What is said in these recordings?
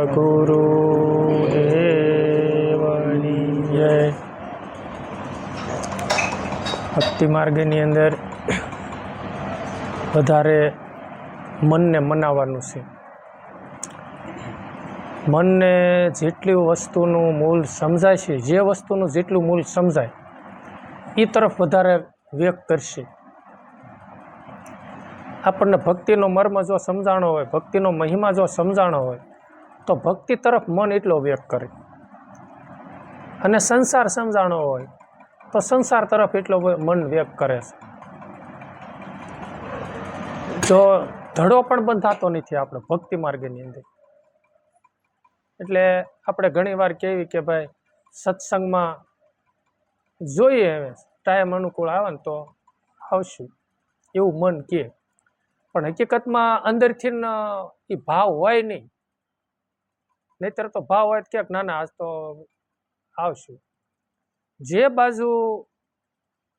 ગુરુદેવની જય. ભક્તિ માર્ગની અંદર વધારે મનને મનાવવાનું છે. મનને જેટલી વસ્તુનું મૂળ સમજાય છે, જે વસ્તુનું જેટલું મૂળ સમજાય એ તરફ વધારે વેગ કરશે. આપણને ભક્તિનો મર્મ જો સમજાણો હોય, ભક્તિનો મહિમા જો સમજાણો હોય તો ભક્તિ તરફ મન એટલો વેગ કરે, અને સંસાર સમજાણો હોય તો સંસાર તરફ એટલો મન વેગ કરે છે. જો ધડો પણ બંધાતો નથી આપણે ભક્તિ માર્ગની અંદર. એટલે આપણે ઘણીવાર કહેવી કે ભાઈ સત્સંગમાં જોઈએ, હવે ટાઈમ અનુકૂળ આવે ને તો આવશું, એવું મન કહે. પણ હકીકતમાં અંદરથી એ ભાવ હોય નહીં. નહીતર તો ભાવ હોય તો ક્યાંક ના આજ તો આવશું. જે બાજુ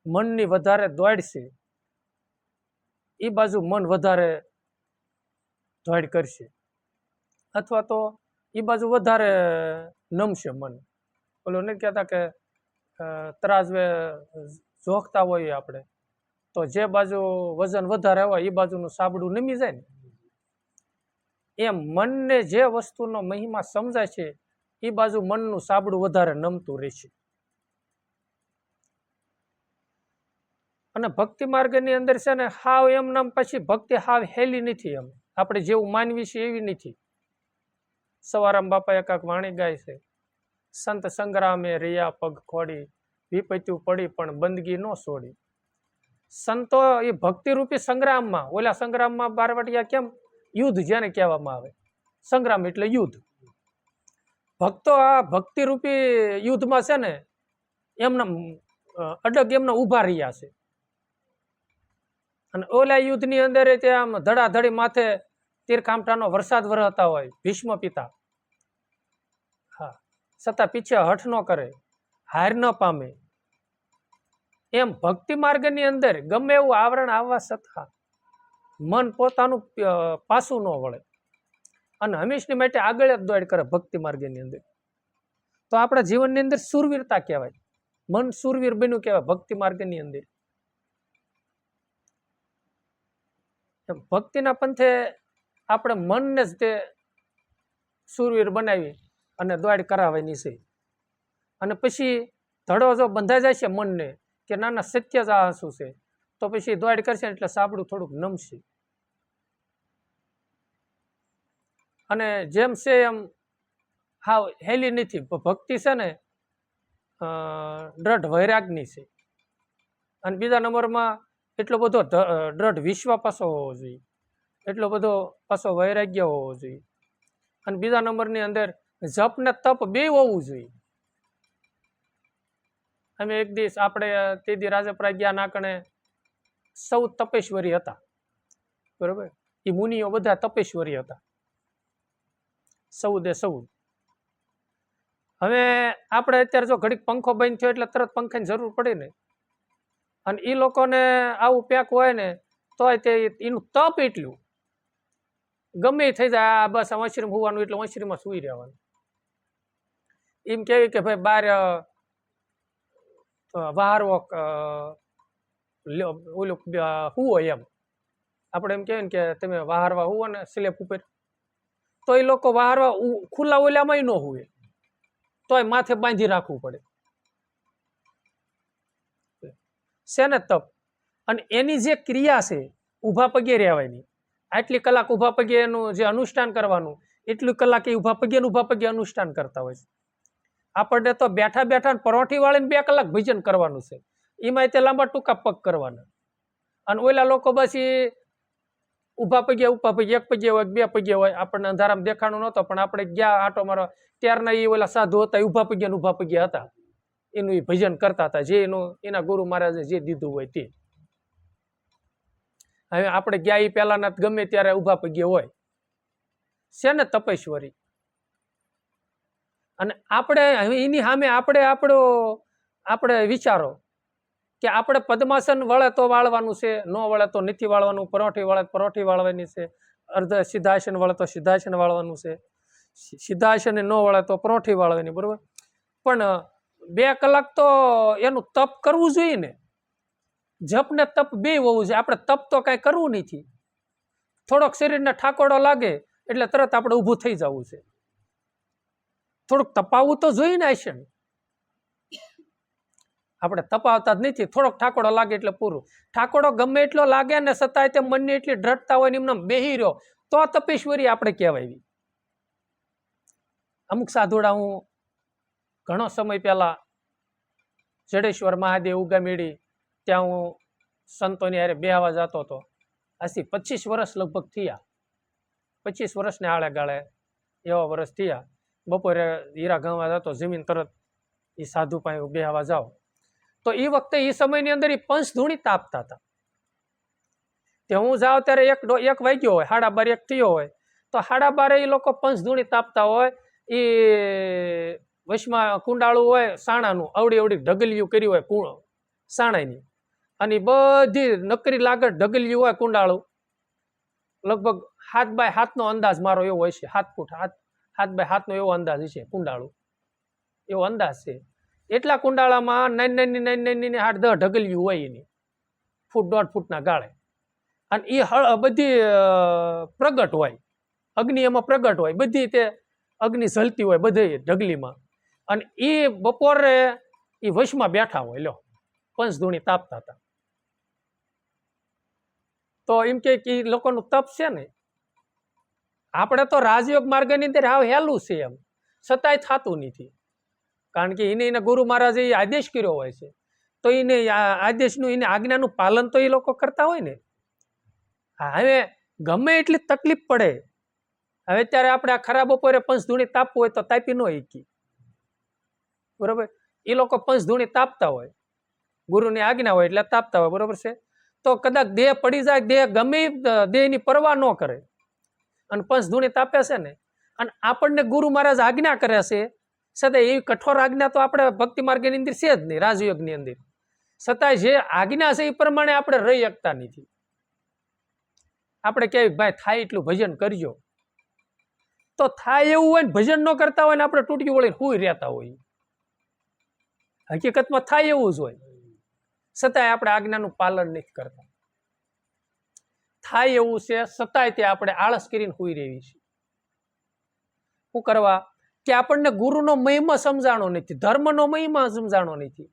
મનની વધારે દોડશે એ બાજુ મન વધારે દોડ કરશે, અથવા તો એ બાજુ વધારે નમશે મન. ઓલું નહીં કહેતા કે તરાજવે જોખતા હોઈએ આપણે, તો જે બાજુ વજન વધારે હોય એ બાજુનું સાબડું નમી જાય ને, એમ મનને જે વસ્તુનો મહિમા સમજાય છે એ બાજુ મનનું સાબડું વધારે નમતું રહેશે. અને ભક્તિ માર્ગની અંદર છે ને હાવ એમ નામ પછી ભક્તિ હાવ હેલી નથી. એમ આપણે જેવું માનવી છે એવી નથી. સવારામ બાપા એકાક વાણી ગાય છે, સંત સંગ્રામે રિયા પગ ખોડી, વિપત્યું પડી પણ બંદગી ન છોડી. સંતો એ ભક્તિરૂપી સંગ્રામમાં, ઓલા સંગ્રામમાં બારવટિયા કેમ યુદ્ધ જેને કહેવામાં આવે, સંગ્રામ એટલે યુદ્ધ. ભક્તો આ ભક્તિરૂપી યુદ્ધમાં છે ને એમના અડગ એમના ઊભા રહ્યા છે. અને ઓલા યુદ્ધની અંદર ત્યાં આમ ધડાધડી માથે તીરકામઠાનો વરસાદ વરસતા હોય, ભીષ્મ પિતા, હા, છતાં પીછે હઠ ન કરે, હાર ન પામે. એમ ભક્તિ માર્ગની અંદર ગમે એવું આવરણ આવવા છતાં મન પોતાનું પાછું ન વળે અને હંમેશની માટે આગળ જ દોડ કરે ભક્તિ માર્ગની અંદર. તો આપણા જીવનની અંદર સુરવીરતા કહેવાય, મન સુરવીર બન્યું કહેવાય ભક્તિ માર્ગની અંદર. ભક્તિના પંથે આપણે મનને જ તે સુરવીર બનાવી અને દોડ કરાવવાની છે. અને પછી ધડો જો બંધાઈ જાય છે મનને કે નાના સત્ય જ આ શું છે, તો પછી દોડ કરશે એટલે સાબડું થોડુંક નમશે. અને જેમ છે એમ હાવ હેલી નથી. ભક્તિ છે ને દ્રઢ વૈરાગની છે. અને બીજા નંબરમાં એટલો બધો દ્રઢ વિશ્વાસ હોવો જોઈએ, એટલો બધો પાછો વૈરાગ્ય હોવો જોઈએ. અને બીજા નંબરની અંદર જપ ને તપ બે હોવું જોઈએ. અમે એક દિવસ આપણે તે દી રાજપરા ગયા નાકણે 14 તપેશ્વરી હતા, બરોબર. એ મુનિઓ બધા તપેશ્વરી હતા, 14. હવે આપણે અત્યારે જો ઘડીક પંખો બંધ થયો એટલે તરત પંખાની જરૂર પડે ને, અને એ લોકોને આવું પેક હોય ને તોય તે એનું તપ એટલું ગમે થઈ જાય, બસ વંશરીમાં હોવાનું એટલે વંશરીમાં સુઈ રહેવાનું. એમ કેવી કે ભાઈ બાર વહારવો ઓલું હુવો, એમ આપણે એમ કહેવાય ને કે તમે વહારવા હુવો ને સ્લેપ ઉપર, તો એ લોકો વહારવા ખુલ્લા ઓલામાં ન હુવે, તોય માથે બાંધી રાખવું પડે છે ને તપ. અને એની જે ક્રિયા છે ઊભા પગે રહેવાની, આટલી કલાક ઊભા પગે એનું જે અનુષ્ઠાન કરવાનું, એટલી કલાક એ ઊભા પગે અનુષ્ઠાન કરતા હોય છે. આપણને તો બેઠા બેઠા પરોઠી વાળીને 2 કલાક ભજન કરવાનું છે, એમાં તે લાંબા ટૂંકા પગ કરવાના. અને ઓલા લોકો બસ એ ઊભા પગે એક પગે હોય 2 પગે હોય. આપણને અંધારામાં દેખાણું નહોતો, પણ આપણે ગયા આટો મારવા ત્યારના એ ઓલા સાધુ હતા, ઊભા પગે હતા, એનું એ ભજન કરતા હતા, જે એના ગુરુ મહારાજે જે દીધું હોય તે. હવે આપણે ગયા એ પહેલાના ગમે ત્યારે ઊભા પગે હોય છે ને તપેશ્વરી. અને આપણે એની સામે આપણે વિચારો કે આપણે પદ્માસન વળે તો વાળવાનું છે, ન વળે તો નથી વાળવાનું, પરોઠી વળે પરોઠી વાળવાની છે, અર્ધ સિદ્ધાસન વળે તો સિદ્ધાસન વાળવાનું છે. સીધા આસને ન વળે તો પરોઠી વાળવાની, બરોબર. પણ 2 કલાક તો એનું તપ કરવું જોઈએ ને. જપ ને તપ બે હોવું જોઈએ. આપણે તપ તો કાંઈ કરવું નથી. થોડોક શરીરને ઠાકોડો લાગે એટલે તરત આપણે ઊભું થઈ જવું છે. થોડુંક તપાવવું તો જોઈએ ને આસન. આપણે તપાવતા જ નથી. થોડોક ઠાકોડો લાગે એટલે પૂરું. ઠાકોડો ગમે એટલો લાગે ને છતાંય તે મનની એટલી દ્રઢતા હોય ને એમને બેહી રહ્યો તો તપેશ્વરી આપણે કહેવાય. અમુક સાધુડા, હું ઘણો સમય પહેલા જડેશ્વર મહાદેવ ઉગામેડી ત્યાં હું સંતોની હારે બેહવા જતો હતો. આજથી 25 વર્ષ લગભગ થયા. 25 વર્ષને આળે ગાળે એવા વર્ષ થયા. બપોરે હીરા ગણવા જતો, જમીન તરત એ સાધુ પાસે બેહવા જાઓ તો એ વખતે એ સમયની અંદર એ પંચધૂણી તાપતા હતા. તે હું જાઉં ત્યારે 1 વાગ્યો હોય, 12:30 1 થયો હોય તો 12:30 એ લોકો પંચધૂણી તાપતા હોય. એ વશમાં કુંડાળું હોય સાણાનું, અવડી ઢગલિયું કર્યું હોય સાણાની, અને બધી નકરી લાગત ઢગલિયું હોય કુંડાળું. લગભગ 7x7 નો અંદાજ મારો એવો હોય છે. 7 ફૂટ 7x7 નો એવો અંદાજ છે કુંડાળું, એવો અંદાજ છે. એટલા કુંડાળામાં નાની 8-10 ઢગલિયું હોય એની, 1.5 ફૂટના ગાળે. અને એ બધી પ્રગટ હોય, અગ્નિ એમાં પ્રગટ હોય, બધી તે અગ્નિ ઝલતી હોય બધી ઢગલીમાં. અને એ બપોરે એ વશમાં બેઠા હોય. લો, પંચધૂણી તાપતા હતા. તો એમ કે લોકોનું તપ છે ને. આપણે તો રાજયોગ માર્ગની અંદર હાવ હેલું છે એમ, છતાંય થતું નથી. કારણ કે એને ગુરુ મહારાજે આદેશ કર્યો હોય છે તો એને આદેશનું, એને આજ્ઞાનું પાલન તો એ લોકો કરતા હોય ને. હવે ગમે એટલી તકલીફ પડે, હવે ત્યારે આપણે આ ખરાબ બપોરે પંચધૂણી તાપવું હોય તો તાપી ન શીખી, બરોબર. એ લોકો પંચધૂણી તાપતા હોય, ગુરુની આજ્ઞા હોય એટલે તાપતા હોય, બરોબર છે. તો કદાચ દેહ પડી જાય, દેહ ગમે દેહની પરવા ન કરે અને પંચધૂણી તાપે છે ને, અને આપણને ગુરુ મહારાજ આજ્ઞા કરે છે, છતાં એવી કઠોર આજ્ઞા તો આપણે ભક્તિ માર્ગની અંદર છે જ નહીં, રાજયોગની અંદર. છતાંય જે આજ્ઞા છે એ પ્રમાણે આપણે રહી શકતા નથી. આપણે કહેવાય ભાઈ થાય એટલું ભજન કરજો, તો થાય એવું હોય ને ભજન ન કરતા હોય ને આપણે તૂટકી વળીને હુઈ રહેતા હોય. હકીકતમાં થાય એવું જ હોય, છતાંય આપણે આજ્ઞાનું પાલન નથી કરતા. થાય એવું છે છતાંય તે આપણે આળસ કરીને હુઈ રહેવી છે. શું કરવા? કે આપણને ગુરુનો મહિમા સમજાણો નથી, ધર્મનો મહિમા સમજાણો નથી,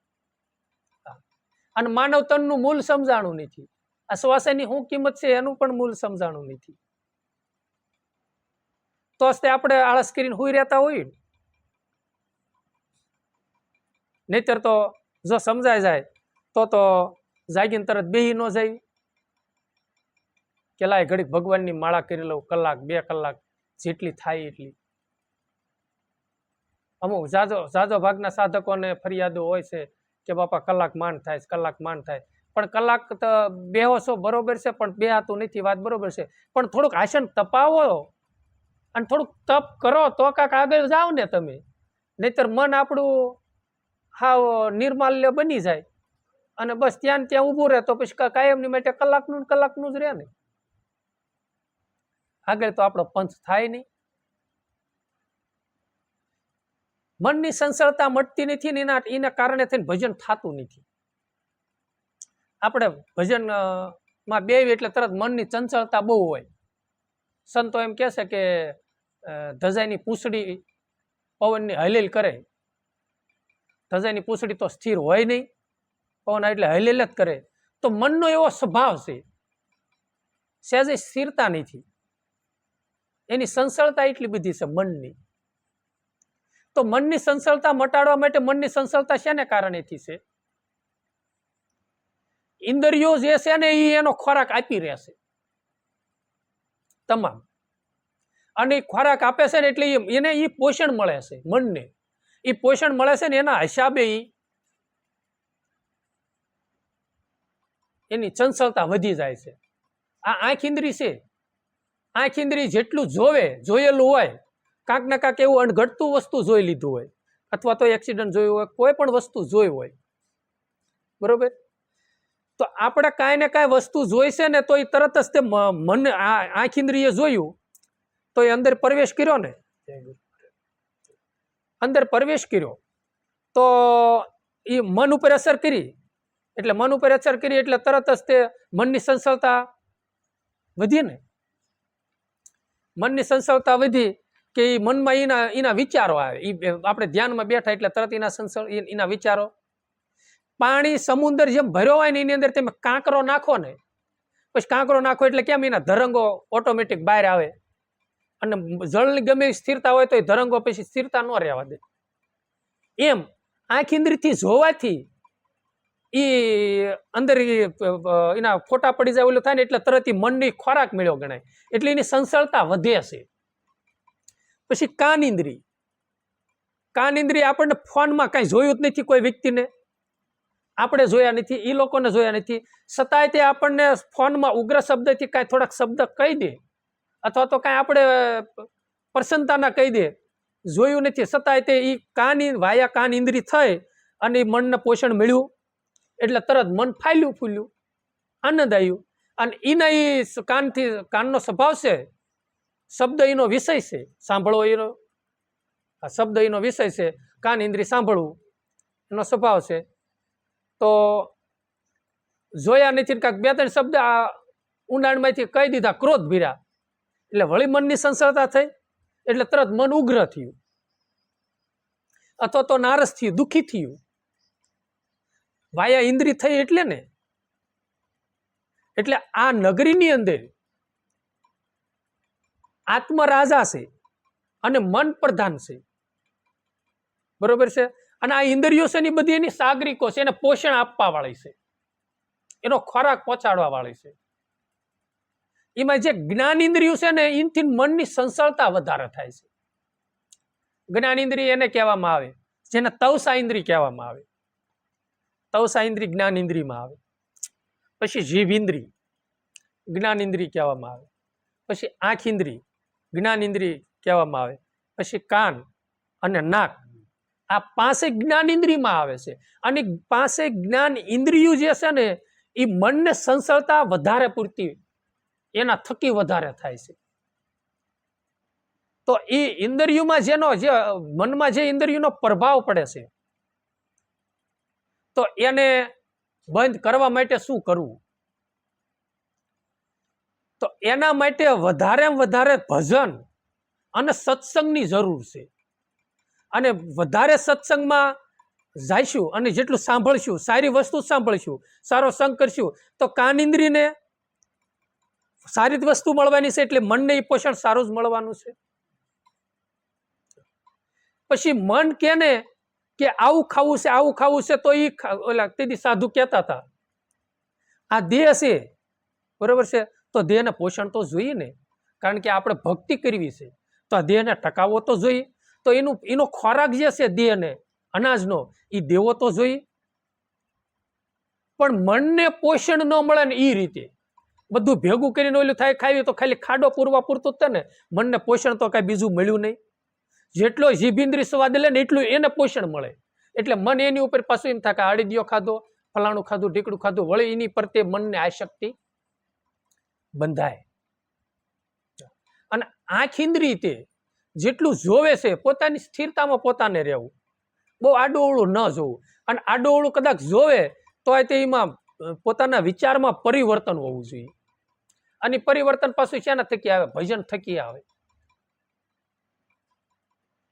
અને માનવ તનનું મૂળ સમજાણું નથી. આ શ્વાસની શું કિંમત છે એનું પણ મૂળ સમજાણું નથી. તો તે આપણે આળસ કરીને હુઈ રહેતા હોય. નહીતર તો જો સમજાય જાય તો જાગીને તરત બેહી ન જાય કે લાય ઘડીક ભગવાનની માળા કરી લઉં, 1 2 કલાક જેટલી થાય એટલી. અમુક જાજો ભાગના સાધકોને ફરિયાદો હોય છે કે બાપા કલાક માંડ થાય, કલાક માંડ થાય. પણ કલાક તો બેહો છો બરોબર છે, પણ બેહાતું નથી, વાત બરોબર છે. પણ થોડુંક આસન તપાવો અને થોડુંક તપ કરો તો કાંક આગળ જાઓ ને તમે. નહીતર મન આપણું હાવ નિર્માલ્ય બની જાય અને બસ ત્યાં ઊભું રહે તો પછી કાયમની માટે કલાકનું જ રહે ને. આગળ તો આપણો પંથ થાય નહીં. મનની સંસળતા મટતી નથી ને એના કારણે થઈને ભજન થતું નથી. આપણે ભજનમાં બેવી એટલે તરત મનની ચંચળતા બહુ હોય. સંતો એમ કહે છે કે ધજાની પૂંછડી પવનની હલેલ કરે. ધજાની પૂંછડી તો સ્થિર હોય નહીં, પવન એટલે હલેલ જ કરે. તો મનનો એવો સ્વભાવ છે, સહેજે સ્થિરતા નથી, એની સંસળતા એટલી બધી છે મનની. તો મનની સંસળતા મટાડવા માટે, મનની સંસળતા શેને કારણેથી છે? ઇન્દ્રિયો જે છે ને એ એનો ખોરાક આપી રહેશે તમામ, અને ખોરાક આપે છે ને એટલે એને એ પોષણ મળે છે. મનને એ પોષણ મળે છે ને એના હિસાબે એની ચંચળતા વધી જાય છે. આ આંખ ઇન્દ્રિય છે, આંખ ઇન્દ્રિય જેટલું જોયેલું હોય, કાંક ને કાંક એવું અણઘડતું વસ્તુ જોઈ લીધું હોય, અથવા તો એક્સિડન્ટ જોયું હોય, કોઈ પણ વસ્તુ જોઈ હોય, બરોબર. તો આપણે કાંઈ ને કાંઈ વસ્તુ જોઈ છે ને તો એ તરત જ તે મન આંખ ઇન્દ્રિય જોયું તો એ અંદર પ્રવેશ કર્યો ને અંદર પ્રવેશ કર્યો તો એ મન ઉપર અસર કરી, એટલે મન ઉપર અસર કરી એટલે તરત જ તે મનની સંસળતા વધી ને, મનની સંસળતા વધી કે એ મનમાં એના વિચારો આવે, એ આપણે ધ્યાનમાં બેઠા એટલે તરત એના વિચારો. પાણી સમુદ્ર જેમ ભર્યો હોય ને એની અંદર તમે કાંકરો નાખો ને, પછી કાંકરો નાખો એટલે કેમ એના ધરંગો ઓટોમેટિક બહાર આવે, અને જળની ગમે સ્થિરતા હોય તો એ ધરંગો પછી સ્થિરતા ન રહેવા દે. એમ આંખ ઇન્દ્રિયથી જોવાથી એ અંદર એના ફોટા પડી જાય ઓલું થાય ને એટલે તરત મનની ખોરાક મળ્યો ગણાય, એટલે એની સંસળતા વધે છે. પછી કાન ઇન્દ્રિય, કાન ઇન્દ્રિય આપણને ફોનમાં કાંઈ જોયું જ નથી, કોઈ વ્યક્તિને આપણે જોયા નથી, એ લોકોને જોયા નથી, છતાંય તે આપણને ફોનમાં ઉગ્ર શબ્દથી કાંઈ થોડાક શબ્દ કહી દે, અથવા તો કાંઈ આપણે પ્રસન્નતાના કહી દે, જોયું નથી, છતાંય તે એ વાયા કાન ઇન્દ્રિય થઈ અને મનને પોષણ મળ્યું એટલે તરત મન ફાલ્યું ફૂલ્યું, આનંદ આવ્યું. અને એના એ કાનનો સ્વભાવ છે, શબ્દ એનો વિષય છે, સાંભળવો એનો શબ્દ એનો વિષય છે, કાન ઇન્દ્રિય સાંભળવું એનો સ્વભાવ છે. તો જોયા નથી કાંઈક બે ત્રણ શબ્દ આ ઊંડાણમાંથી કહી દીધા, ક્રોધ ભીરા એટલે વળી મનની સંસળતા થઈ એટલે તરત મન ઉગ્ર થયું, અથવા તો નારાજ થયું, દુઃખી થયું. વાયા ઇન્દ્રિય થઈ એટલે ને, એટલે આ નગરીની અંદર આત્મરાજા છે અને મન પ્રધાન છે, બરોબર છે. અને આ ઇન્દ્રિયો છે ને બધી એની સાગરિકો છે, એને પોષણ આપવા વાળી છે, એનો ખોરાક પહોંચાડવા વાળી છે. એમાં જે જ્ઞાન ઇન્દ્રિયો છે ને એનાથી મનની સંસળતા વધારે થાય છે. જ્ઞાન ઇન્દ્રિય એને કહેવામાં આવે જેને તવસા ઇન્દ્રિય કહેવામાં આવે, તવસા ઇન્દ્રિય જ્ઞાન ઇન્દ્રિયમાં આવે. પછી જીભ ઇન્દ્રિય જ્ઞાન ઇન્દ્રિય કહેવામાં આવે, પછી આંખ ઇન્દ્રિય જ્ઞાન ઇન્દ્રિય કહેવામાં આવે, પછી કાન અને નાક, આ પાંચે જ્ઞાન ઇન્દ્રિયમાં આવે છે. અને પાંચે જ્ઞાન ઇન્દ્રિયો જે છે ને એ મનને સંસળતા વધારે પૂરતી એના થકી વધારે થાય છે. તો એ ઇન્દ્રિયોમાં જે મનમાં જે ઇન્દ્રિયોનો પ્રભાવ પડે છે, તો એને બંધ કરવા માટે શું કરવું? તો એના માટે વધારે ભજન અને સત્સંગની જરૂર છે. અને વધારે સત્સંગમાં જઈશું અને જેટલું સાંભળશું, સારી વસ્તુ સાંભળશું, સારો સંગ કરશું, તો કાન ઇન્દ્રિયને સારી વસ્તુ મળવાની છે, એટલે મનને એ પોષણ સારું જ મળવાનું છે. પછી મન કેને કે આવું ખાવું છે, આવું ખાવું છે, તો એ ઓલા તેથી સાધુ કહેતા હતા આ દેહ છે, બરોબર છે, તો દેહને પોષણ તો જોઈએ ને, કારણ કે આપણે ભક્તિ કરવી છે, તો આ દેહને ટકાવવો તો જોઈએ. તો એનો ખોરાક જે છે દેહને અનાજનો એ દેવો તો જોઈએ. પણ મનને પોષણ ન મળે ને એ રીતે બધું ભેગું કરીને ઓલું થાય ખાવી તો ખાલી ખાડો પૂરવા પૂરતું જ ને, મનને પોષણ તો કાંઈ બીજું મળ્યું નહીં. જેટલો જીભિન્દ્રિય સ્વાદ લે ને એટલું એને પોષણ મળે. એટલે મન એની ઉપર પાછું એમ થાય કે આડીદિયો ખાધો, ફલાણું ખાધું, ઢીકડું ખાધું, વળી એની પ્રત્યે મનને આસક્તિ બંધાય. અને આંખ ઇન્દ્રિય તે જેટલું જોવે છે પોતાની સ્થિરતામાં પોતાને રહેવું, બહુ આડોવળું ન જોવું. અને આડોવળું કદાચ જોવે તો એમાં પોતાના વિચારમાં પરિવર્તન હોવું જોઈએ. અને પરિવર્તન પાછું શેના થકી આવે? ભજન થકી આવે.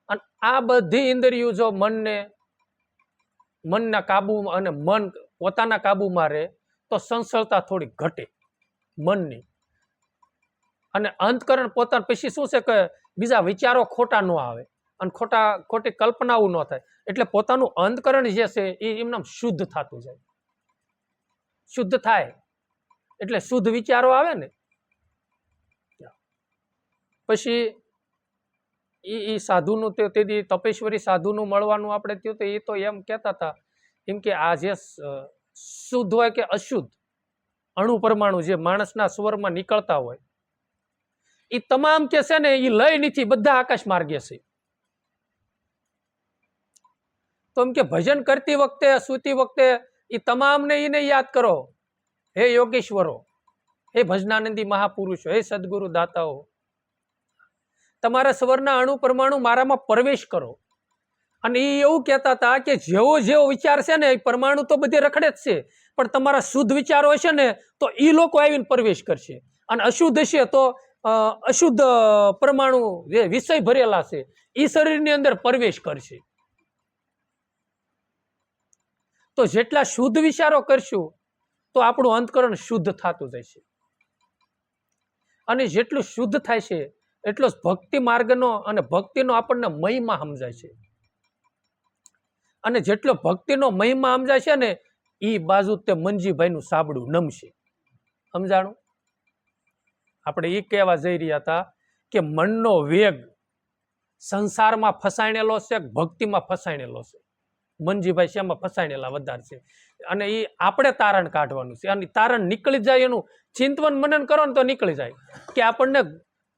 અને આ બધી ઇન્દ્રિયો જો મનના કાબુમાં અને મન પોતાના કાબુમાં રહે તો સંસળતા થોડી ઘટે મનની. અને અંતકરણ પોતાના પછી શું છે કે બીજા વિચારો ખોટા ન આવે અને ખોટી કલ્પનાઓ ન થાય. એટલે પોતાનું અંતકરણ જે છે એ એમને શુદ્ધ થતું જાય. શુદ્ધ થાય એટલે શુદ્ધ વિચારો આવે ને. પછી એ સાધુનું તેથી તપેશ્વરી સાધુનું મળવાનું આપણે થયું તો એ તો એમ કહેતા હતા એમ કે આ જે શુદ્ધ હોય કે અશુદ્ધ અણુ પરમાણુ જે માણસના સ્વરમાં નીકળતા હોય એ તમામ કે છે ને એ લય નથી, બધા આકાશ માર્ગે છે. તો એમ કે ભજન કરતી વખતે સૂતી વખતે એ તમામને એને યાદ કરો, હે યોગેશ્વરો, હે ભજનાનંદી મહાપુરુષો, હે સદગુરુ દાતાઓ. તમારા સ્વરના અણુ પરમાણુ મારામાં પ્રવેશ કરો. અને એ એવું કહેતા હતા કે જેવો જેવો વિચાર છે ને એ પરમાણુ તો બધે રખડે જ છે, પણ તમારા શુદ્ધ વિચારો હશે ને તો એ લોકો આવીને પ્રવેશ કરશે, અને અશુદ્ધ હશે તો અશુદ્ધ પરમાણુ જે વિષય ભરેલા છે એ શરીરની અંદર પ્રવેશ કરશે. તો જેટલા શુદ્ધ વિચારો કરશું તો આપણું અંતકરણ શુદ્ધ થતું જશે, અને જેટલું શુદ્ધ થાય છે એટલો ભક્તિ માર્ગનો અને ભક્તિનો આપણને મહિમા સમજાય છે. અને જેટલો ભક્તિનો મહિમા સમજાય છે ને એ બાજુ તે મંજીભાઈનું સાબડું નમશે. સમજાણું? આપણે એ કહેવા જઈ રહ્યા હતા કે મનનો વેગ સંસારમાં ફસાણેલો છે, ભક્તિમાં ફસાણેલો છે. મંજીભાઈ શેમાં ફસાણેલા વધારે છે, અને એ આપણે તારણ કાઢવાનું છે. અને તારણ નીકળી જાય એનું ચિંતન મનન કરો ને તો નીકળી જાય કે આપણને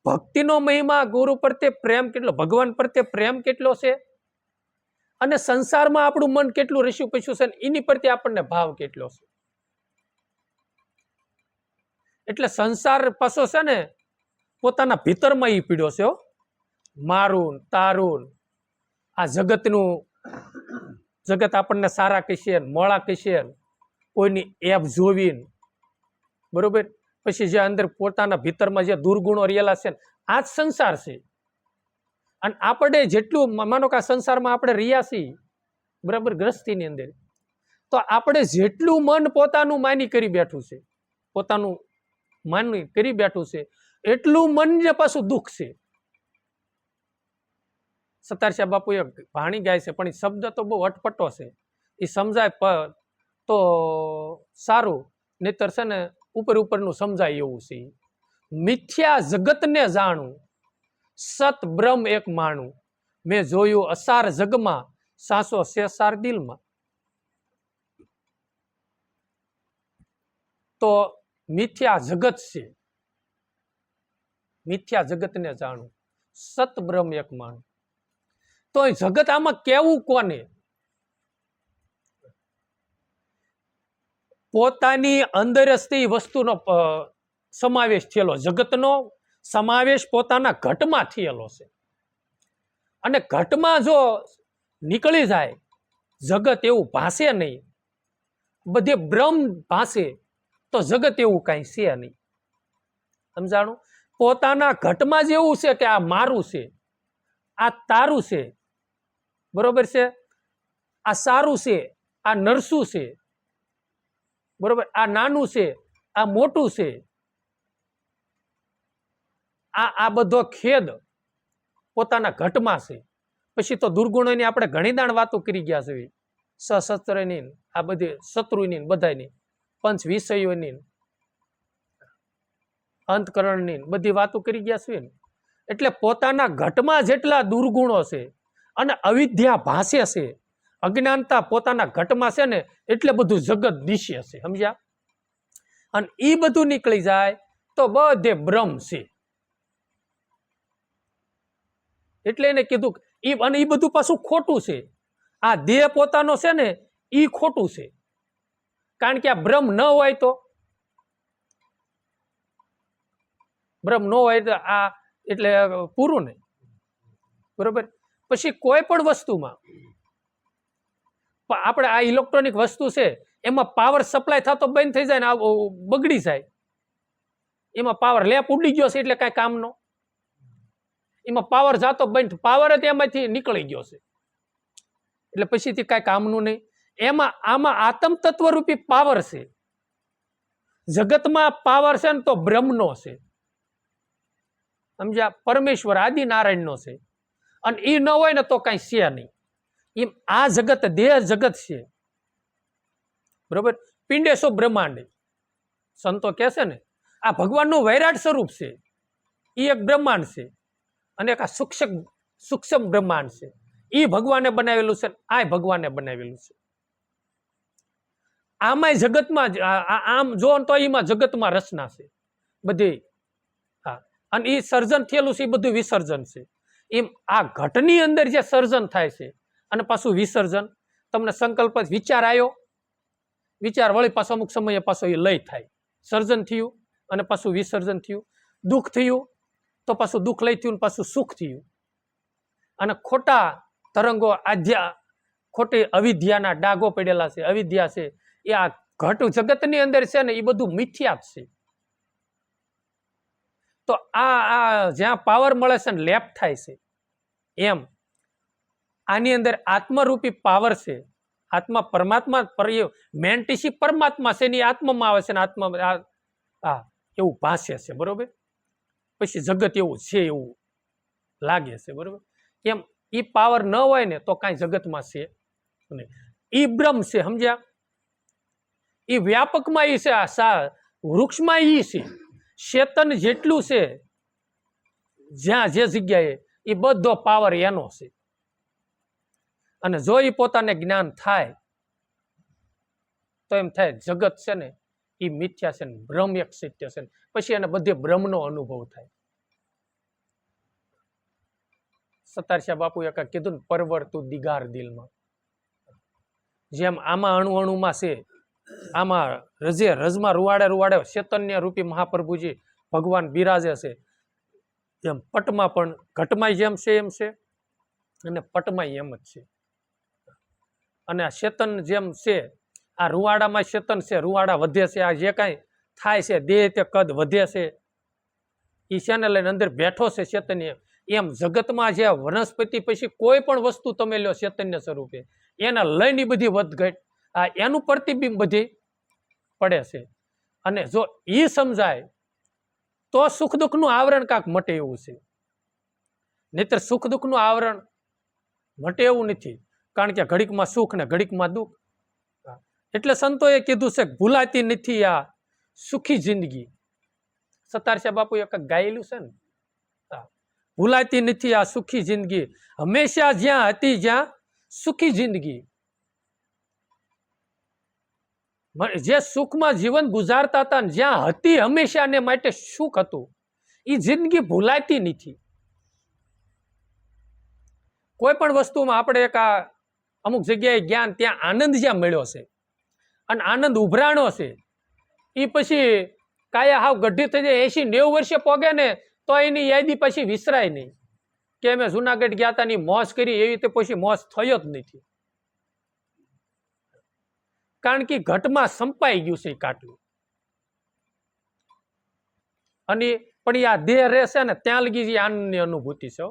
ભક્તિનો મહિમા, ગુરુ પ્રત્યે પ્રેમ કેટલો, ભગવાન પ્રત્યે પ્રેમ કેટલો છે, અને સંસારમાં આપણું મન કેટલું રસ્યું પસ્યું છે એની પ્રત્યે આપણને ભાવ કેટલો છે. એટલે સંસાર પાછો છે ને પોતાના ભીતરમાં ઈ પીડ્યો છે. મારું તારું આ જગતનું, જગત આપણને સારા કહીએ, મોળા કહીએ, કોઈની એપ જોવીને, બરોબર, પછી જે અંદર પોતાના ભીતરમાં જે દુર્ગુણો રહેલા છે આ જ સંસાર છે. અને આપણે જેટલું માનો કે આ સંસારમાં આપણે રહ્યા છીએ, બરાબર, ગ્રસ્તીની અંદર, તો આપણે જેટલું મન પોતાનું માની કરી બેઠું છે, પોતાનું માની કરી બેઠું છે, એટલું મનને પાછું દુઃખ છે. સતારસિયા બાપુ એ ભાણી ગાય છે, પણ એ શબ્દ તો બહુ અટપટો છે. એ સમજાય તો સારું, નહીતર છે ને ઉપર ઉપરનું સમજાય એવું છે. મિથ્યા જગતને જાણું, સત બ્રહ્મ એક માણું, મેં જોયું અસાર જગમાં, સાસો શેસાર દિલમાં. તો મિથ્યા જગત છે, મિથ્યા જગતને જાણું, સત બ્રહ્મ એક માણું. તો એ જગત આમાં કેવું કોને? પોતાની અંદર જ તે વસ્તુનો સમાવેશ થયેલો, જગતનો સમાવેશ પોતાના ઘટમાં થયેલો છે. અને ઘટમાં જો નીકળી જાય, જગત એવું ભાસે નહીં, બધે બ્રહ્મ ભાસે, તો જગત એવું કઈ છે નહીં. સમજાણું? પોતાના ઘટમાં જ એવું છે કે આ મારું છે, આ તારું છે, બરોબર છે, આ સારું છે, આ નરસું છે, બરોબર, આ નાનું છે, આ મોટું છે. આ બધો ખેદ પોતાના ઘટમાં છે. પછી તો દુર્ગુણોની આપણે ઘણી દાણ વાતો કરી ગયા છે, સશસ્ત્રની, આ બધી શત્રુની, બધાની, પંચ વિષયોની, અંતકરણની બધી વાતો કરી ગયા છે ને. એટલે પોતાના ઘટમાં જેટલા દુર્ગુણો છે અને અવિદ્યા ભાસે છે, અજ્ઞાનતા પોતાના ઘટમાં છે ને, એટલે બધું જગત દિશ્ય છે. સમજ્યા? અને એ બધું નીકળી જાય તો બધે બ્રહ્મ છે. એટલે એને કીધું, અને એ બધું પાછું ખોટું છે. આ દેહ પોતાનો છે ને એ ખોટું છે, કારણ કે આ બ્રહ્મ ન હોય તો, બ્રહ્મ ન હોય તો આ એટલે પૂરું નહીં, બરોબર. પછી કોઈ પણ વસ્તુમાં આપણે આ ઇલેક્ટ્રોનિક વસ્તુ છે એમાં પાવર સપ્લાય થતો બંધ થઈ જાય ને બગડી જાય, એમાં પાવર લેપ ઉડી ગયો છે એટલે કાંઈ કામનો, એમાં પાવર જાતો બંધ, પાવર જ એમાંથી નીકળી ગયો છે એટલે પછીથી કાંઈ કામનું નહીં. એમાં આમાં આત્મ તત્વરૂપી પાવર છે, જગતમાં પાવર છે ને તો બ્રહ્મનો છે. સમજ્યા? પરમેશ્વર આદિનારાયણનો છે, અને એ ન હોય ને તો કઈ છે નહીં. એમ આ જગત દેહ જગત છે, બરોબર. પિંડેશો બ્રહ્માંડ, સંતો કહે છે ને, આ ભગવાનનું વૈરાટ સ્વરૂપ છે, એ એક બ્રહ્માંડ છે, અને એક આ સૂક્ષ્મ બ્રહ્માંડ છે. એ ભગવાને બનાવેલું છે, આ ભગવાને બનાવેલું છે. આમાંય જગતમાં આમ જો તો એમાં જગતમાં રચના છે બધી. હા, અને એ સર્જન થયેલું છે, એ બધું વિસર્જન છે. એમ આ ઘટની અંદર જે સર્જન થાય છે અને પાછું વિસર્જન, તમને સંકલ્પ વિચાર આવ્યો, વિચાર વળી પાછો અમુક સમયે પાછો એ લય થાય, સર્જન થયું અને પાછું વિસર્જન થયું. દુઃખ થયું, તો પાછું દુઃખ લઈ થયું, પાછું સુખ થયું. અને ખોટા તરંગો ખોટી અવિદ્યાના ડાગો પડેલા છે, અવિદ્યા છે, એ આ ઘટ જગતની અંદર છે ને, એ બધું મિથ્યા જ છે. તો આ જ્યાં પાવર મળે છે ને લેપ થાય છે, એમ આની અંદર આત્મરૂપી પાવર છે. આત્મા પરમાત્મા મેન્ટીસી પરમાત્મા છે, એની આત્મામાં આવે છે ને આત્મા એવું ભાષે છે. બરોબર, પછી જગત એવું છે એવું લાગે છે. બરોબર, એમ ઈ પાવર ન હોય ને તો કાંઈ જગતમાં છે નહીં. ઈ બ્રહ્મ છે, સમજ્યા? ઈ વ્યાપકમાં ઈ છે, વૃક્ષમાં ઈ છે, ચેતન જેટલું છે જ્યાં જે જગ્યાએ, એ બધો પાવર એનો છે. અને જો એ પોતાને જ્ઞાન થાય તો એમ થાય જગત છે ને એ મિથ્યા છે ને બ્રહ્મ એક સત્ય છે. પછી એને બધે બ્રહ્મનો અનુભવ થાય. સતારશા બાપુએ કીધું ને, પરવર્તું દિગાર દિલમાં. જેમ આમાં અણુ અણુમાં છે, આમાં રજમાં રૂવાડે ચૈતન્ય રૂપી મહાપ્રભુજી ભગવાન બિરાજે છે, એમ પટમાં પણ ઘટમાં જેમ છે એમ છે, અને પટમાં એમ જ છે. અને આ ચેતન જેમ છે, આ રૂવાડામાં ચેતન છે, રૂવાડા વધે છે, આ જે કાંઈ થાય છે દેહ તે કદ વધે છે, એ શેને લઈને અંદર બેઠો છે ચૈતન્ય. એમ જગતમાં જે વનસ્પતિ પછી કોઈ પણ વસ્તુ તમે લો ચૈતન્ય સ્વરૂપે, એના લઈને બધી વધઘટ એનું પ્રતિબિંબ બધી પડે છે. અને જો એ સમજાય તો સુખ દુઃખનું આવરણ કાંક મટે એવું છે, નહીતર સુખ દુઃખનું આવરણ મટે એવું નથી. કારણ કે ઘડીકમાં સુખ ને ઘડીકમાં દુઃખ. એટલે સંતોએ કીધું છે ભૂલાતી નથી આ સુખી જિંદગી. સતારશા બાપુએ કંઈક ગાયેલું છે ને, ભૂલાતી નથી આ સુખી જિંદગી, હંમેશા જ્યાં હતી જ્યાં સુખી જિંદગી. જે સુખમાં જીવન ગુજારતા હતા ને જ્યાં હતી હંમેશા ને માટે સુખ હતું, એ જિંદગી ભૂલાતી નથી. કોઈ પણ વસ્તુમાં આપણે એક અમુક જગ્યાએ જ્ઞાન ત્યાં આનંદ જ્યાં મળ્યો છે અને આનંદ ઉભરાણો છે, એ પછી કાયા હાવ ગઢી થઈ જાય, 80-90 વર્ષે પોગે ને તો એની યાદી પછી વિસરાય નહીં કે અમે જુનાગઢ ગયા હતા ની મોજ કરી, એવી રીતે પછી મોજ થયો જ નથી. કારણ કે ઘટમાં સંપાઈ ગયું છે કાટલું. અને પણ આ દેહ રહેશે ને ત્યાં લગી જે આનંદની અનુભૂતિ છે,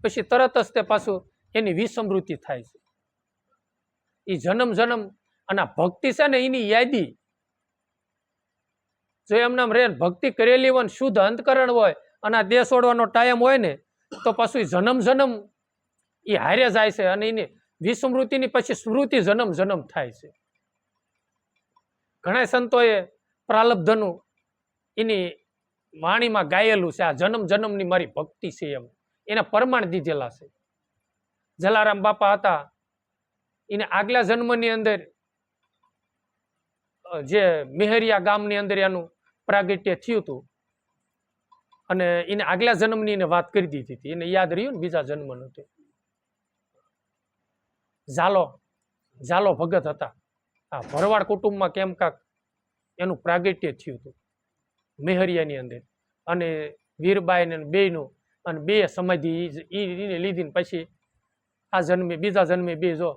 પછી તરત જ તે પાછું એની વિસમૃતિ થાય છે. એ જન્મ અને ભક્તિ છે ને એની યાદી, જો એમને રે ભક્તિ કરેલી હોય, શુદ્ધ અંતકરણ હોય અને આ દેહ છોડવાનો ટાઈમ હોય ને તો પાછું જન્મ એ હારે જાય છે. અને એની વિસ્મૃતિની પછી સ્મૃતિ જન્મ થાય છે. ઘણા સંતોએ પ્રાલબ્ધનું એની વાણીમાં ગાયેલું છે, આ જન્મની મારી ભક્તિ છે એમ એને પ્રમાણ દીધેલા છે. જલારામ બાપા હતા, એને આગલા જન્મની અંદર જે મેહરિયા ગામની અંદર એનું પ્રાગટ્ય થયું હતું, અને એને આગલા જન્મની એને વાત કરી દીધી હતી, એને યાદ રહ્યું ને બીજા જન્મનું. ઝાલો ભગત હતા, આ ભરવાડ કુટુંબમાં કેમ કાક એનું પ્રાગટ્ય થયું હતું મેહરિયાની અંદર, અને વીરબાઈ ને બેયનું, અને બે સમાધિ એને લીધી ને પછી આ જન્મે બીજા જન્મે બે જો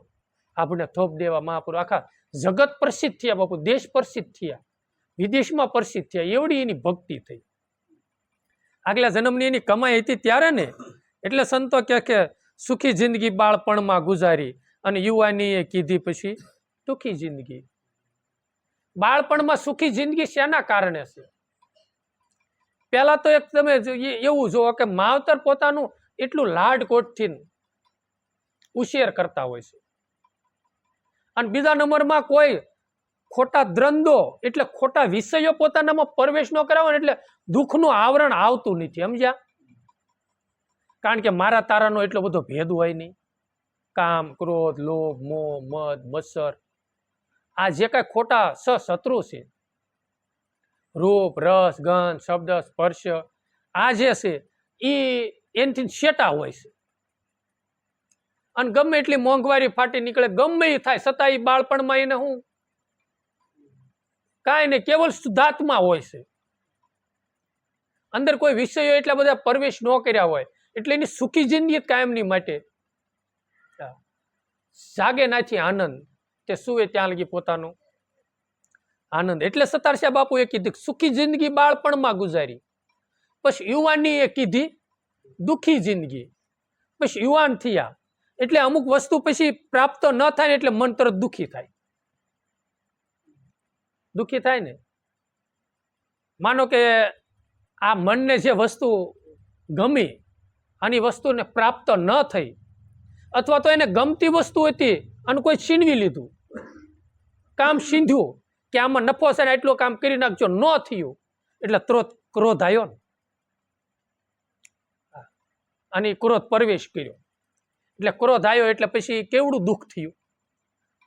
આપણે થોપ દેવા મહાપુરુષ આખા જગત પ્રસિદ્ધ થયા બાપુ, દેશ પ્રસિદ્ધ થયા, વિદેશમાં પ્રસિદ્ધ થયા, એવડી એની ભક્તિ થઈ. આગલા જન્મની એની કમાઈ હતી ત્યારે ને. એટલે સંતો કે સુખી જિંદગી બાળપણમાં ગુજારી અને યુવાનીએ કીધી પછી દુઃખી જિંદગી. બાળપણમાં સુખી જિંદગી શેના કારણે છે? પેલા તો એક તમે એવું જુઓ કે માવતર પોતાનું એટલું લાડકોટથી ઉછેર કરતા હોય છે, અને બીજા નંબરમાં કોઈ ખોટા દ્રંદો એટલે ખોટા વિષયો પોતાનામાં પ્રવેશ ન કરાવો ને એટલે દુઃખનું આવરણ આવતું નથી, સમજ્યા? કારણ કે મારા તારાનો એટલો બધો ભેદ હોય નહીં. કામ, ક્રોધ, લોભ, મોહ, મદ, મત્સર, આ જે કાંઈ ખોટા શત્રુ છે, રૂપ, રસ, ગંધ, શબ્દ, સ્પર્શ, આ જે છે એ એનાથી શેટા હોય છે. અને ગમે એટલી મોંઘવારી ફાટી નીકળે, ગમે એ થાય, છતાં એ બાળપણમાં એને હું કાંઈ નહીં, કેવલ શુદ્ધાત્મા હોય છે. અંદર કોઈ વિષયો એટલા બધા પ્રવેશ ન કર્યા હોય એટલે એની સુખી જિંદગી કાયમની માટે. જાગે નાથી આનંદ, તે સુવે ત્યાં લગી પોતાનો આનંદ. એટલે સતારશા બાપુએ કીધું સુખી જિંદગી બાળપણમાં ગુજારી, પછી યુવાની એ કીધી દુઃખી જિંદગી, પછી યુવાન થયા એટલે અમુક વસ્તુ પછી પ્રાપ્ત ન થાય ને એટલે મન તરત દુઃખી થાય. દુઃખી થાય ને, માનો કે આ મનને જે વસ્તુ ગમી આની વસ્તુને પ્રાપ્ત ન થઈ, અથવા તો એને ગમતી વસ્તુ હતી અને કોઈ છીનવી લીધું, કામ છીંધ્યું કે આમાં નફો છે ને એટલું કામ કરી નાખજો, ન થયું એટલે ક્રોધ આવ્યો ને, અને ક્રોધ પ્રવેશ કર્યો. એટલે ક્રોધ આવ્યો એટલે પછી કેવડું દુઃખ થયું.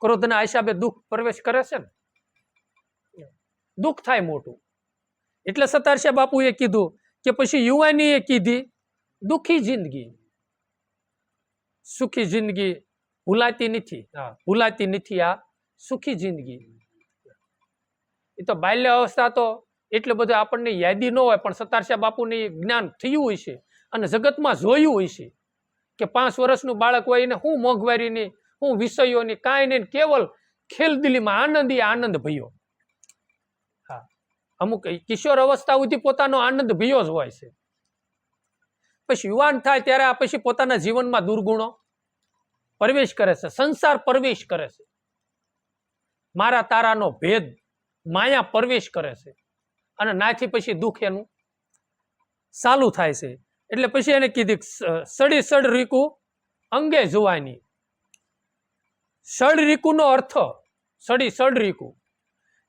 ક્રોધના હિસાબે દુઃખ પ્રવેશ કરે છે ને, દુઃખ થાય મોટું. એટલે સતારશા બાપુએ કીધું કે પછી યુવાનીએ કીધી દુઃખી જિંદગી, સુખી જિંદગી ભૂલાતી નથી. ભૂલાતી નથી આ સુખી જિંદગી. એ તો બાલ્ય અવસ્થા તો એટલે બધું આપણને યાદી ન હોય, પણ સતારશા બાપુને જ્ઞાન થયું હોય છે અને જગતમાં જોયું હોય છે કે 5 વર્ષનું બાળક હોય એને હું મોંઘવારીની, હું વિષયોની કાંઈ નહીં, કેવલ ખેલદિલીમાં આનંદ ભયો. હા, અમુક કિશોર અવસ્થા સુધી પોતાનો આનંદ ભયો જ હોય છે. પછી યુવાન થાય ત્યારે આ પછી પોતાના જીવનમાં દુર્ગુણો પ્રવેશ કરે છે, સંસાર પ્રવેશ કરે છે, મારા તારાનો ભેદ માયા પ્રવેશ કરે છે, અને નાથી પછી દુઃખ એનું ચાલુ થાય છે. એટલે પછી એને કીધી સડી સડ રીકુ અંગે જુવાની. સડ રીકુનો અર્થ, સડી સડ રીકુ,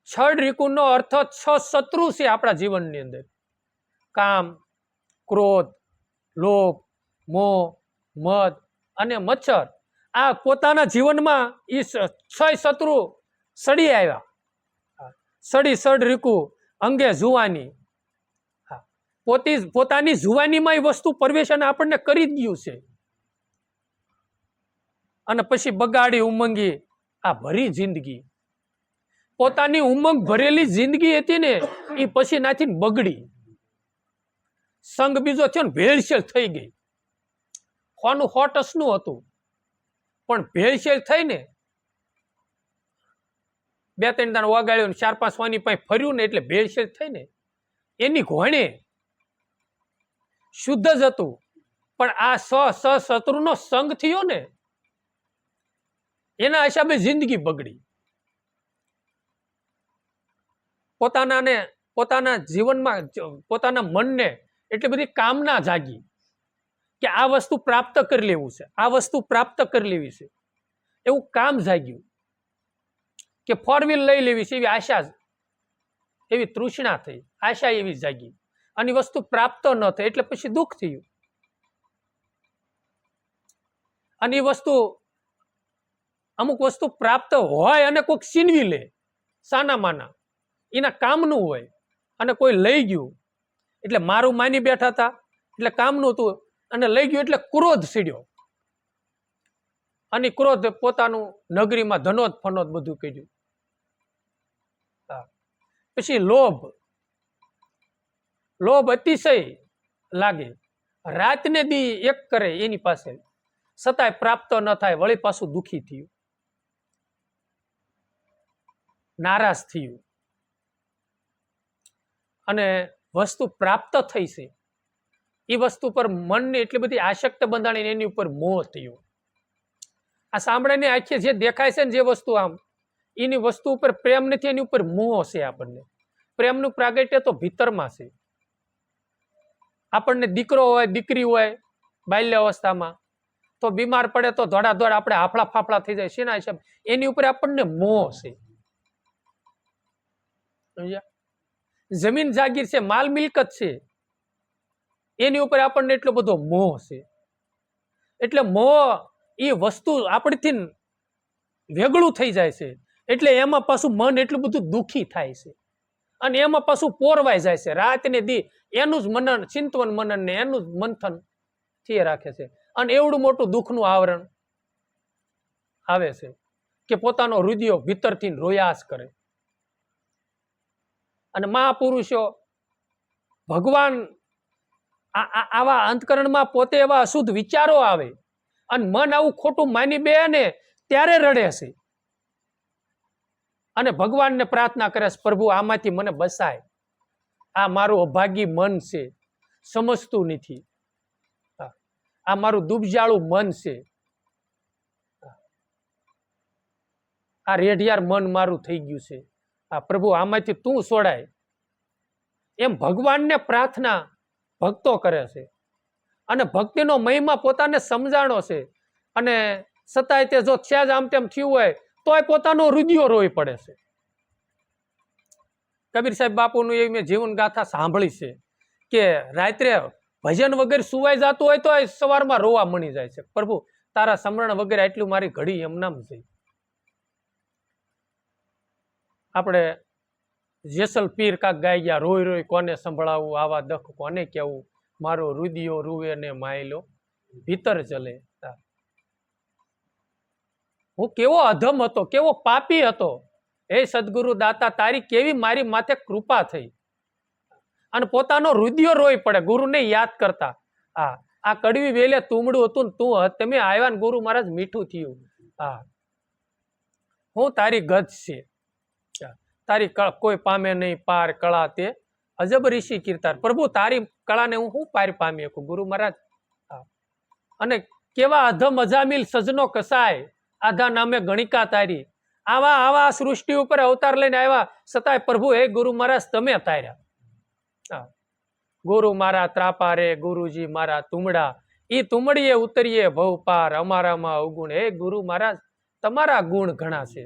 સડ રીકુનો અર્થ 6 શત્રુ છે આપણા જીવનની અંદર: કામ, ક્રોધ, લોભ, મોહ, મદ અને મચ્છર. આ પોતાના જીવનમાં એ 6 શત્રુ સડી આવ્યા. સડી સડ રીકુ અંગે જુવાની. પોતાની જુવાનીમાં એ વસ્તુ પ્રવેશન આપણને કરી જ ગયું છે, અને પછી બગાડી ઉમંગી આ ભરી જિંદગી. પોતાની ઉમંગ ભરેલી જિંદગી હતી ને એ પછી નાથી બગડી. સંગ બીજો થયો ને, ભેળસેળ થઈ ગઈ. હોનું 100% હતું, પણ ભેળસેળ થઈ ને 2-3 દાણ વગાડ્યું, 4-5 વાની પાસે ફર્યું ને એટલે ભેળસેળ થઈ ને એની ઘોણે શુદ્ધ જ હતું, પણ આ શત્રુનો સંગ થયો ને એના હિસાબે જિંદગી બગડી. પોતાના જીવનમાં પોતાના મનને એટલી બધી કામના જાગી કે આ વસ્તુ પ્રાપ્ત કરી લેવું છે, આ વસ્તુ પ્રાપ્ત કરી લેવી છે, એવું કામ જાગ્યું કે 4 વ્હીલ લઈ લેવી છે, એવી આશા, એવી તૃષ્ણા થઈ, આશા એવી જાગી, અને વસ્તુ પ્રાપ્ત ન થઈ એટલે પછી દુઃખ થયું. અને એ વસ્તુ, અમુક વસ્તુ પ્રાપ્ત હોય અને કોઈક છીનવી લે, સાના માના એના કામનું હોય, અને કોઈ લઈ ગયું એટલે મારું માની બેઠા હતા એટલે કામનું હતું, અને લઈ ગયું એટલે ક્રોધ સીડ્યો, અને ક્રોધ પોતાનું નગરીમાં ધનોત ફનોત બધું કર્યું. પછી લોભ અતિશય લાગે, રાતને દી એક કરે એની પાસે, છતાંય પ્રાપ્ત ન થાય, વળી પાછું દુઃખી થયું, નારાજ થયું. અને વસ્તુ પ્રાપ્ત થઈ છે એ વસ્તુ પર મનને એટલી બધી આસક્ત બંધાણી, એની ઉપર મોહ થયો. આ સાંભળાની આંખે જે દેખાય છે ને જે વસ્તુ, આમ એની વસ્તુ ઉપર પ્રેમ નથી, એની ઉપર મોહ છે. આપણને પ્રેમનું પ્રાગટ્ય તો ભીતરમાં છે. આપણને દીકરો હોય, દીકરી હોય બાલ્ય અવસ્થામાં, તો બીમાર પડે તો ધોળાધોળ આપણે હાફળા ફાફડા થઈ જાય. શેના હિસાબે? એની ઉપર આપણને મોહ છે. જમીન જાગીર છે, માલ મિલકત છે, એની ઉપર આપણને એટલો બધો મોહ છે. એટલે મોહ એ વસ્તુ આપણથી વેગળું થઈ જાય છે, એટલે એમાં પાછું મન એટલું બધું દુઃખી થાય છે, અને એમાં પાછું પોરવાઈ જાય છે. રાત ને દી એનું જ મનન, ચિંતવન મનન ને એનું જ મંથન થી રાખે છે, અને એવડું મોટું દુઃખનું આવરણ આવે છે કે પોતાનો હૃદય ભીતરથી રોયાસ કરે. અને મહાપુરુષો, ભગવાન આવા અંતકરણમાં પોતે એવા અશુદ્ધ વિચારો આવે અને મન આવું ખોટું માની બે ને ત્યારે રડે છે અને ભગવાનને પ્રાર્થના કરે છે, પ્રભુ આમાંથી મને બસાય. આ મારું અભાગી મન છે, સમજતું નથી. આ મારું દુબજાળું મન છે, આ રેઢિયાર મન મારું થઈ ગયું છે. આ પ્રભુ આમાંથી તું છોડાય. એમ ભગવાનને પ્રાર્થના ભક્તો કરે છે અને ભક્તિનો મહિમા પોતાને સમજાણો છે. અને છતાંય તે જો છે જ આમ તેમ થયું હોય તોય પોતાનો હૃદયો રોઈ પડે છે. કબીર સાહેબ બાપુનું એવી મેં જીવન ગાથા સાંભળી છે કે રાત્રે ભજન વગર સુવાઈ જતું હોય તો સવારમાં રોવા મળી જાય છે, પ્રભુ તારા સમરણ વગેરે એટલું મારી ઘડી એમનામ જઈ. આપણે જેસલ પીર કાક ગાઈ ગયા, રોઈ રોઈ કોને સંભળાવું, આવા દખ કોને કેવું, મારો રુદિયો રૂવે ને માયલો ભીતર ચલે. હું કેવો અધમ હતો, કેવો પાપી હતો. હે સદગુરુ દાતા તારી કેવી મારી માથે કૃપા થઈ. અને પોતાનો રુદિયો રોઈ પડે ગુરુને યાદ કરતા. આ કડવી વેલે તુમડું હતું ને તું તમે આવ્યા ને ગુરુ મહારાજ મીઠું થયું. હું તારી ગજ છે, તારી કોઈ પામે નહીં પાર કળા તે અજબ ઋષિ કીર્તાર. પ્રભુ તારી કળાને હું પાર પામી શકું ગુરુ મહારાજ. અને કેવા અધમ અજામિલ સજનો કસાય, આધા નામે ગણિકા તારી. આવા સૃષ્ટિ ઉપર અવતાર લઈને આવ્યા છતાંય પ્રભુ હે ગુરુ મહારાજ તમે તાર્યા. ગુરુ મારા ત્રાપા રે ગુરુજી મારા તુમડા, ઈ તુમડીએ ઉતરીએ ભવ પાર, અમારામાં અવગુણ હે ગુરુ મહારાજ તમારા ગુણ ઘણા છે.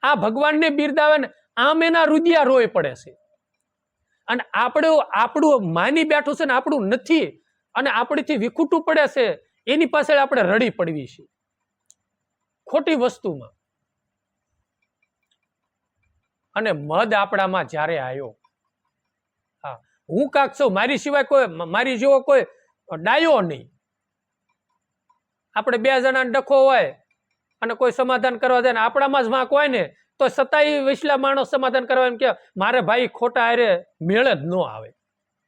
આ ભગવાનને બિરદાવે ને આમ એના રુદિયા રોય પડે છે. અને આપણું માની બેઠું છે ને આપણું નથી અને આપણીથી વિખૂટું પડે છે, એની પાછળ આપણે રડી પડવી છે ખોટી વસ્તુમાં. અને મદ આપણામાં જ્યારે આવ્યો, હું કાક છું, મારી સિવાય કોઈ મારી જેવો કોઈ ડાયો નહીં. આપણે બે જણા ડખો હોય અને કોઈ સમાધાન કરવા જાય ને આપણામાં જ વાંક હોય ને તો છતાંય વિસલા માણસ સમાધાન કરવા એમ કે મારે ભાઈ ખોટા હારે મેળ જ ન આવે,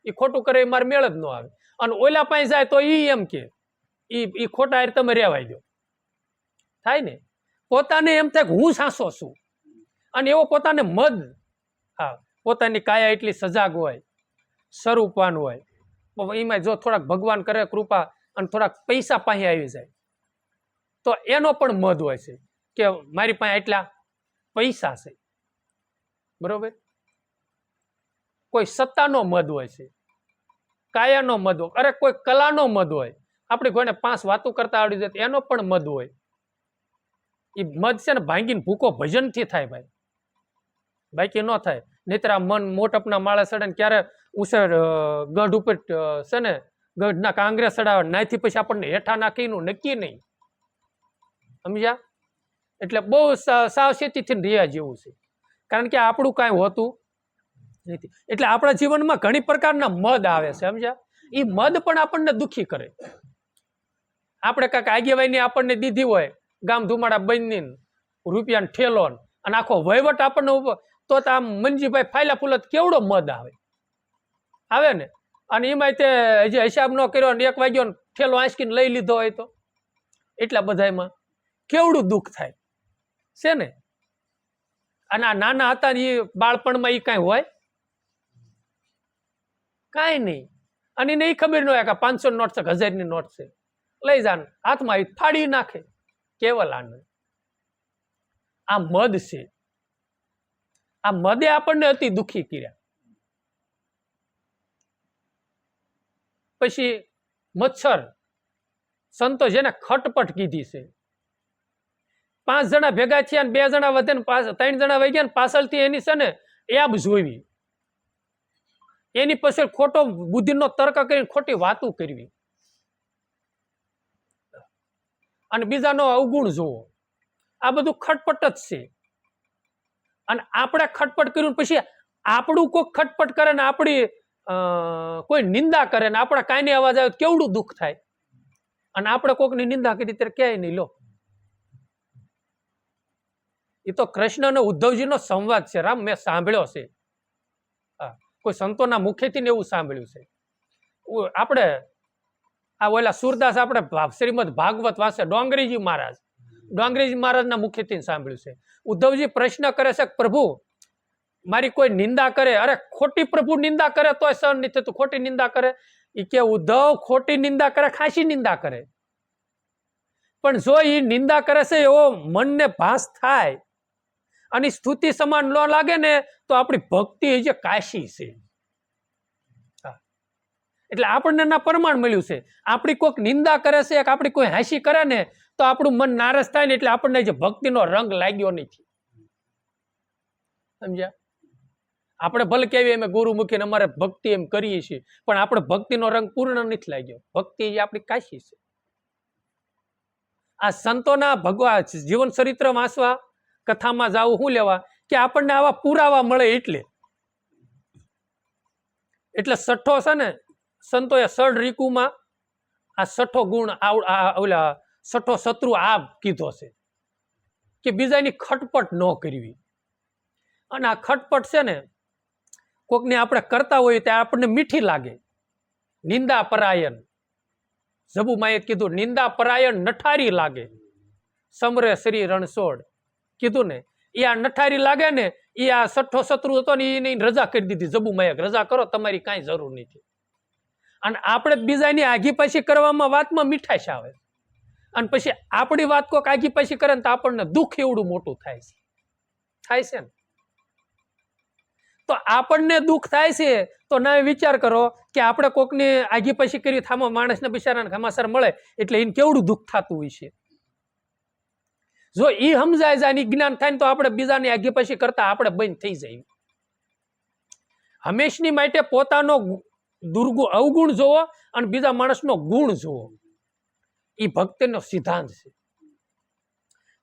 એ ખોટું કરે મારે મેળ જ ન આવે. અને ઓલા પાસે જાય તો ઈ એમ કે ઈ ખોટા હારે તમે રેવાઈ દો. થાય ને, પોતાને એમ થાય કે હું સાસો છું. અને એવો પોતાને મદ, પોતાની કાયા એટલી સજાગ હોય, સ્વરૂપવાન હોય, એમાં જો થોડાક ભગવાન કરે કૃપા અને થોડાક પૈસા પાસે આવી જાય તો એનો પણ મદ હોય છે કે મારી પાસે એટલા પૈસા છે, બરોબર. કોઈ સત્તાનો મદ હોય છે, કાયાનો મદ હોય, અરે કોઈ કલાનો મદ હોય, આપણે કોઈને 5 વાતો કરતા આવડી જાય એનો પણ મદ હોય. એ મદ છે ને ભાંગીને ભૂકો ભજનથી થાય ભાઈ, બાકી ન થાય. નહીતર આ મન મોટપના માળે ચડે ને ક્યારે ઉસર ગઢ ઉપર છે ને ગઢના કાંગરે ચડાવે, નાથી પછી આપણને હેઠા નાખીનું નક્કી નહીં, સમજ્યા. એટલે બહુ સાવચેતીથી રહ્યા જેવું છે, કારણ કે આપણું કાંઈ હોતું નથી. એટલે આપણા જીવનમાં ઘણી પ્રકારના મદ આવે છે, સમજ્યા. એ મદ પણ આપણને દુઃખી કરે. આપણે કાંઈક આગેવાઈની આપણને દીધી હોય, ગામ ધુમાડા બની રૂપિયાનો ઠેલો અને આખો વહીવટ આપણને તો આમ મંજીભાઈ ફાયલા ફૂલત કેવડો મદ આવે ને. અને એમાં તે હજી હિસાબ ન કર્યો ને 1 વાગ્યો ઠેલો આંચકીને લઈ લીધો હોય તો એટલા બધામાં કેવડું દુઃખ થાય છે ને. અને આ નાના હતા ને એ બાળપણમાં એ કાંઈ હોય કાંઈ નહીં. અને એને એ ખબર ન હોય કે 500 નોટ છે, 1000ની નોટ છે, લઈ જાને હાથમાં ફાડી નાખે. કેવલ આનંદ. આ મદ છે. આ મદે આપણને અતિ દુઃખી કર્યા. પછી મચ્છર સંતો જેને ખટપટ કીધી છે. 5 જણા ભેગા થયા ને 2 જણા વધે ને 3 જણા વહી ગયા ને પાછળથી એની છે ને એબ જોવી, એની પાછળ ખોટો બુદ્ધિનો તર્ક કરીને ખોટી વાતો કરવી અને બીજાનો અવગુણ જોવો. આ બધું ખટપટ જ છે. અને આપણે ખટપટ કર્યું પછી આપણું કોઈ ખટપટ કરે ને આપણી કોઈ નિંદા કરે ને આપણા કાંઈ નહીં અવાજ આવે કેવડું દુઃખ થાય. અને આપણે કોઈકની નિંદા કરી ત્યારે ક્યાંય નહીં. લો, એ તો કૃષ્ણ અને ઉદ્ધવજીનો સંવાદ છે રામ, મેં સાંભળ્યો છે. કોઈ સંતોના મુખેથી ને એવું સાંભળ્યું છે. આપણે આ ઓલા સુરદાસ આપણે શ્રીમદ ભાગવત વાંચે, ડોંગરીજી મહારાજના મુખેથી સાંભળ્યું છે. ઉદ્ધવજી પ્રશ્ન કરે છે, પ્રભુ મારી કોઈ નિંદા કરે, અરે ખોટી પ્રભુ નિંદા કરે તોય સહન નથી થતું, ખોટી નિંદા કરે. એ કે ઉદ્ધવ ખોટી નિંદા કરે, ખાસી નિંદા કરે, પણ જો એ નિંદા કરે છે એવો મનને ભાસ થાય અને સ્તુતિ સમાન ન લાગે ને તો આપણી ભક્તિ એ જે કાશી છે. એટલે આપણને ના પ્રમાણ મળ્યું છે. આપણી કોઈક નિંદા કરે છે, આપણી કોઈ હાંસી કરે ને તો આપણું મન નારાજ થાય ને એટલે આપણને જે ભક્તિનો રંગ લાગ્યો નથી. સમજ્યા? આપણે ભલે કેવી અમે ગુરુમુખી અમારે ભક્તિ એમ કરીએ છીએ, પણ આપણે ભક્તિનો રંગ પૂર્ણ નથી લાગ્યો. ભક્તિ એ આપણી કાશી છે. આ સંતોના ભગવાન જીવન ચરિત્ર વાંચવા, કથામાં જવું શું લેવા કે આપણને આવા પુરાવા મળે. એટલે છઠ્ઠો છે ને સંતોએ ષડ ઋતુમાં આ છઠ્ઠો ગુણ ઓલા છઠ્ઠો શત્રુ આ કીધો છે કે બીજાની ખટપટ ન કરવી. અને આ ખટપટ છે ને કોકને આપણે કરતા હોઈએ ત્યાં આપણને મીઠી લાગે. નિંદા પરાયણ, જબુમાએ કીધું નિંદા પરાયણ નઠારી લાગે, સમરે શ્રી રણછોડ કીધું ને. એ આ નઠારી લાગે ને એ આ છઠ્ઠો શત્રુ હતો ને એને રજા કરી દીધી. જબુમાએ રજા કરો, તમારી કાંઈ જરૂર નથી. અને આપણે બીજાની આગી પાછી કરવામાં વાતમાં મીઠાશ આવે, અને પછી આપણી વાત કોઈક આગી પાછી કરે ને તો આપણને દુઃખ એવડું મોટું થાય છે ને. તો આપણને દુઃખ થાય છે તો ના વિચાર કરો કે આપણે કોકની આગી પાછી કરી થામાં માણસને બિચારાને ઘમાસર મળે એટલે એને કેવડું દુઃખ થતું હોય છે. જો એ સમજાય જાય જ્ઞાન થાય ને તો આપણે બીજાની આગી પાછી કરતા આપણે બંધ થઈ જાય. હંમેશની માટે પોતાનો અવગુણ જોવો અને બીજા માણસનો ગુણ જોવો, એ ભક્તિનો સિદ્ધાંત છે.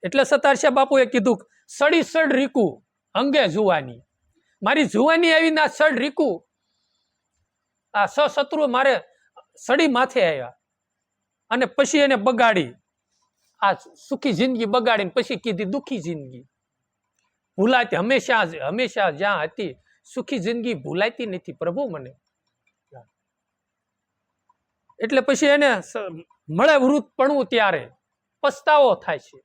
એટલે સતારસિયા બાપુએ કીધું સડી સડ રીકુ અંગે જુવાની. મારી જુવાની આવીને આ સડ રીકુ આ સશત્રુ મારે સડી માથે આવ્યા અને પછી એને બગાડી, આ સુખી જિંદગી બગાડીને પછી કીધી દુઃખી જિંદગી. ભૂલાતી હંમેશા જ્યાં હતી સુખી જિંદગી ભૂલાતી નથી પ્રભુ મને. એટલે પછી એને મળે વૃત પણવું ત્યારે પસ્તાવો થાય છે.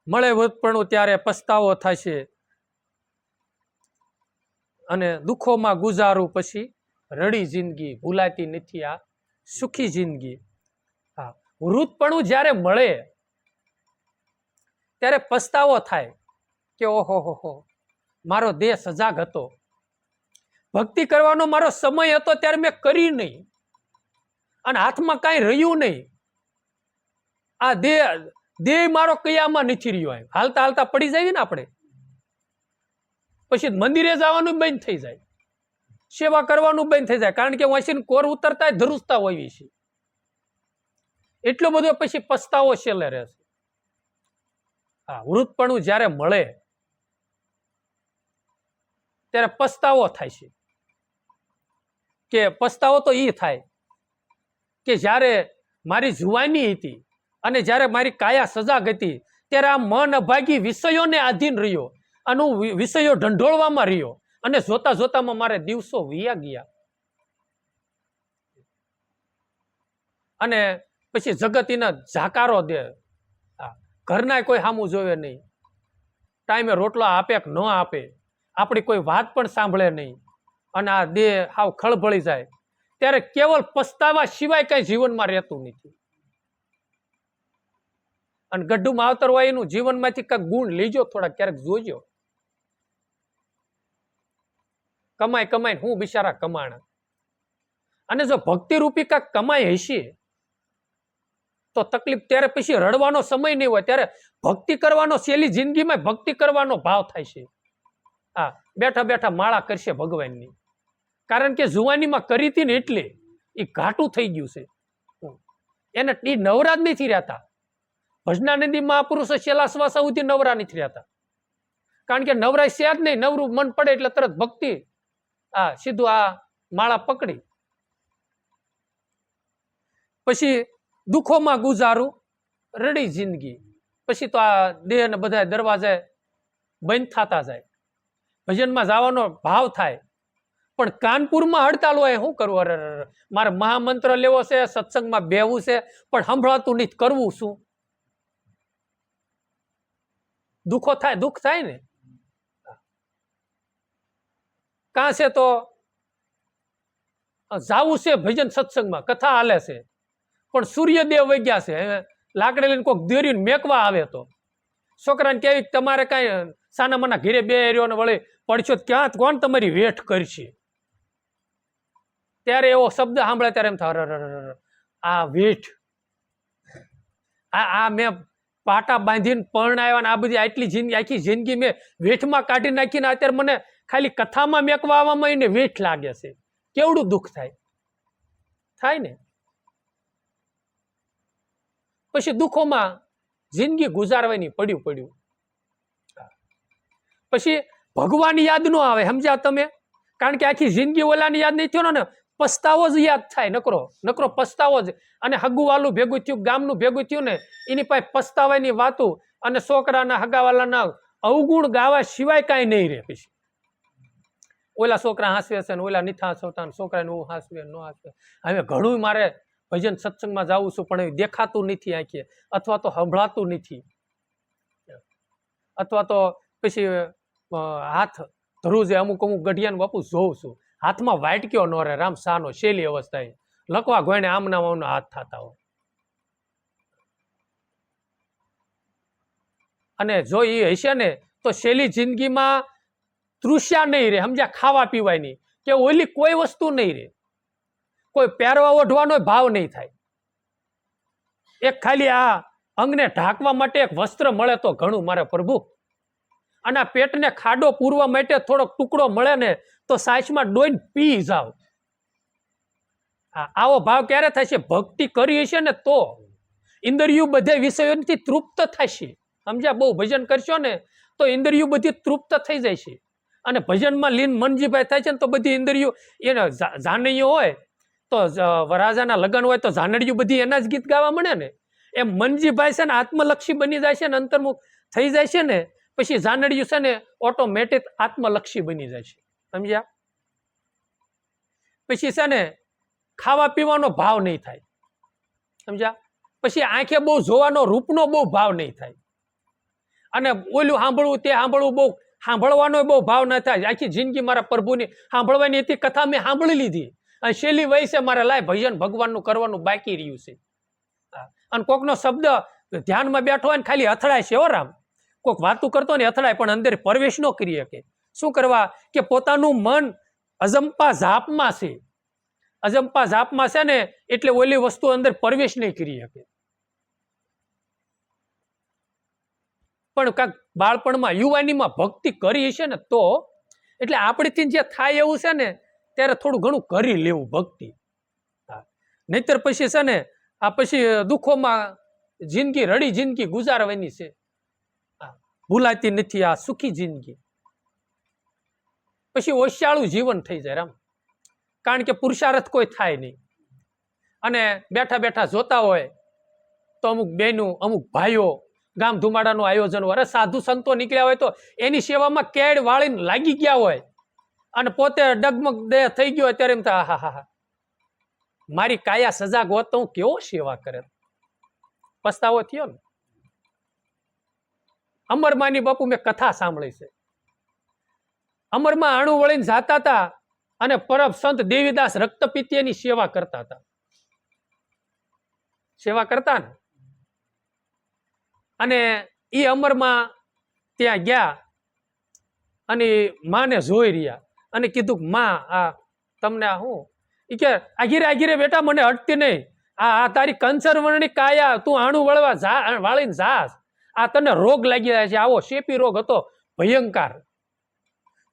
મળે વૃત પણવું ત્યારે પસ્તાવો થાય છે અને દુઃખોમાં ગુજારું પછી રડી જિંદગી ભૂલાતી નથી આ સુખી જિંદગી. હા, વૃતપણું જ્યારે મળે ત્યારે પસ્તાવો થાય કે ઓહો હો મારો દેહ સજાગ હતો, ભક્તિ કરવાનો મારો સમય હતો ત્યારે મેં કરી નહીં અને હાથમાં કાંઈ રહ્યું નહીં. આ દેહ મારો કયામાં નથી રહ્યો. હાલતા હાલતા પડી જાય ને આપણે, પછી મંદિરે જવાનું બંધ થઈ જાય, સેવા કરવાનું બંધ થઈ જાય, કારણ કે વાંચીને કોર ઉતરતા ધ્રુસતા હોય છે. એટલો બધો પછી પસ્તાવો છેલ્લે રહેશે. હા, વૃતપણું જ્યારે મળે ત્યારે પસ્તાવો થાય છે. કે પસ્તાવો તો એ થાય કે જ્યારે મારી જુવાની હતી અને જ્યારે મારી કાયા સજાગ હતી ત્યારે આ મન અભાગી વિષયોને આધીન રહ્યો અને હું વિષયો ઢંઢોળવામાં રહ્યો અને જોતા જોતામાં મારે દિવસો વીયા ગયા. અને પછી જગત એના ઝાકારો દે, ઘરના કોઈ સામું જોવે નહીં, ટાઈમે રોટલો આપે કે ન આપે, આપણી કોઈ વાત પણ સાંભળે નહીં અને આ દેહ હાવ ખળભળી જાય ત્યારે કેવલ પસ્તાવા સિવાય કઈ જીવનમાં રહેતું નથી. અને ગઢું માવતર હોય એનું જીવનમાંથી કઈક ગુણ લેજો, થોડા ક્યારેક જોજો. કમાઈ કમાઈને હું બિચારા કમાણા. અને જો ભક્તિ રૂપી કાંક કમાઈ હશે તો તકલીફ ત્યારે પછી રડવાનો સમય નહીં હોય, ત્યારે ભક્તિ કરવાનો સહેલી જિંદગીમાં ભક્તિ કરવાનો ભાવ થાય છે. હા, બેઠા બેઠા માળા કરશે ભગવાનની, કારણ કે જુવાનીમાં કરી હતી ને એટલે એ ઘાટું થઈ ગયું છે. એને એ નવરા જ નથી રહેતા. ભજનાનંદી મહાપુરુષો છેલ્લા શ્વાસ સુધી નવરા નથી રહેતા, કારણ કે નવરાય છે જ નહીં. નવરું મન પડે એટલે તરત ભક્તિ સીધું આ માળા પકડી. પછી દુઃખોમાં ગુજારું રડી જિંદગી, પછી તો આ દેહ ને બધા દરવાજા બંધ થતા જાય. ભજનમાં જવાનો ભાવ થાય પણ કાનપુરમાં હડતાલ હોય, શું કરવું? અરે મારે મહામંત્ર લેવો છે, સત્સંગમાં બેહવું છે, પણ સંભળાતું નહીં, કરવું શું? દુઃખ થાય ને. કાં છે તો જાવું છે ભજન સત્સંગમાં, કથા હાલે છે, પણ સૂર્યદેવ વગ્યા છે, લાકડી લઈને કોઈક દોરીને મેકવા આવે તો છોકરાને કેવી તમારે કાંઈ સાના મના ઘેરે બે એરિયો ને વળી પડશો ક્યાં કોણ તમારી વેઠ કરશે? ત્યારે એવો શબ્દ સાંભળે ત્યારે એમ થાય આ વેઠ, આ મેં પાટા બાંધીને પરણાવ્યા ને આ બધી આખી જિંદગી મેં વેઠમાં કાઢી નાખીને અત્યારે મને ખાલી કથામાં મેકવા આવવામાં એને વેઠ લાગે છે. કેવડું દુઃખ થાય ને. પછી દુઃખોમાં જિંદગી ગુજારવાની પડ્યું. પછી ભગવાન યાદ ન આવે, સમજ્યા તમે? કારણ કે આખી જિંદગી ઓલાની યાદ નહીં થયો ને, પસ્તાવો જ યાદ થાય, નકરો પસ્તાવો જ. અને હગુવાલું ભેગું થયું, ગામનું ભેગું થયું ને, એની પાસે પસ્તાવાની વાતો અને છોકરાના હગાવાલાના અવગુણ ગાવા સિવાય કાંઈ નહીં રહે. પછી ઓલા છોકરા હાંસવે છે ને ઓલા નીથા હાંસવતા, છોકરાને હું હાંસવે ન હાંસવે. હવે ઘણું મારે ભજન સત્સંગમાં જાવું છું, પણ દેખાતું નથી આંખે, અથવા તો સંભળાતું નથી, અથવા તો પછી હાથ ધરું છે. અમુક ગઢિયાનું બાપુ જોઉં છું, હાથમાં વાટક્યો ન રહે, રામ સાનો શેલી અવસ્થા, લખવા ગોઈને આમના હાથ થતા હોય. અને જો એ હશે ને તો શેલી જિંદગીમાં તૃષ્યા નહીં રહે, સમજ્યા? ખાવા પીવાની કે ઓલી કોઈ વસ્તુ નહીં રહે, કોઈ પહેરવા ઓઢવાનો ભાવ નહીં થાય. એક ખાલી આ અંગને ઢાંકવા માટે એક વસ્ત્ર મળે તો ઘણું મારે પ્રભુ. અને આ પેટને ખાડો પૂરવા માટે થોડોક ટુકડો મળે ને તો સાચમાં ડોઈને પી જાવ. આવો ભાવ ક્યારે થશે? ભક્તિ કરી હશે ને તો. ઇન્દ્રિયો બધે વિષયોથી તૃપ્ત થશે, સમજ્યા? બહુ ભજન કરશો ને તો ઇન્દ્રિયો બધી તૃપ્ત થઈ જાય છે. અને ભજનમાં લીન મનજીભાઈ થાય છે ને તો બધી ઇન્દ્રિયો એને જાનૈયો હોય તો વરાજાના લગ્ન હોય તો જાનડિયું બધી એના જ ગીત ગાવા મળે ને, એમ મનજીભાઈ છે ને આત્મલક્ષી બની જાય છે ને, અંતર્મુખ થઈ જાય છે ને, પછી જાનડિયું છે ને ઓટોમેટિક આત્મલક્ષી બની જાય છે, સમજ્યા? પછી છે ને ખાવા પીવાનો ભાવ નહીં થાય, સમજ્યા? પછી આંખે બહુ જોવાનો રૂપનો બહુ ભાવ નહીં થાય. અને ઓલું સાંભળવું તે સાંભળવું બહુ સાંભળવાનો બહુ ભાવ ન થાય. આખી જિંદગી મારા પ્રભુની સાંભળવાની હતી, કથા મેં સાંભળી લીધી, અને શેલી વય છે મારે લાય ભજન ભગવાનનું કરવાનું બાકી રહ્યું છે. અને કોકનો શબ્દ ધ્યાનમાં બેઠો હોય ને ખાલી અથડાય છે, હો રામ, કોઈક વાતું કરતો ને અથડાય, પણ અંદર પ્રવેશ ન કરી શકે. શું કરવા? કે પોતાનું મન અજંપા ઝાપમાં છે, અજંપા ઝાપમાં છે ને, એટલે ઓલી વસ્તુ અંદર પ્રવેશ નહીં કરી શકે. પણ કાંક બાળપણમાં યુવાનીમાં ભક્તિ કરી હશે ને તો, એટલે આપણેથી જે થાય એવું છે ને ત્યારે થોડું ઘણું કરી લેવું ભક્તિ. નહીતર પછી છે ને આ પછી દુઃખોમાં જિંદગી રડી જિંદગી ગુજારવાની છે, ભૂલાતી નથી આ સુખી જિંદગી. પછી ઓશિયાળું જીવન થઈ જાય રામ, કારણ કે પુરુષાર્થ કોઈ થાય નહીં. અને બેઠા બેઠા જોતા હોય તો અમુક બહેનો અમુક ભાઈઓ ગામ ધુમાડાનું આયોજન હોય, અરે સાધુ સંતો નીકળ્યા હોય તો એની સેવામાં કેડ વાળીને લાગી ગયા હોય, અને પોતે ડગમગ દેહ થઈ ગયો ત્યારે એમ થાય હા હા મારી કાયા સજાગ હોત તો હું કેવો સેવા કરે. પસ્તાવો થયો ને. અમરમાની બાપુ મેં કથા સાંભળી છે. અમરમાં આણું વળીને જાતા હતા અને પરબ સંત દેવીદાસ રક્તપિત્તની સેવા કરતા હતા. સેવા કરતા ને, અને એ અમરમાં ત્યાં ગયા અને માને જોઈ રહ્યા અને કીધું માં આ તમને આ હું એ કે આગીરે આગીરે બેટા મને અટતી નહીં, આ તારી કંસર વર્ણની કાયા તું આણું વળવા વાળીને જાસ, આ તને રોગ લાગી રહ્યા છે, આવો શેપી રોગ હતો ભયંકર.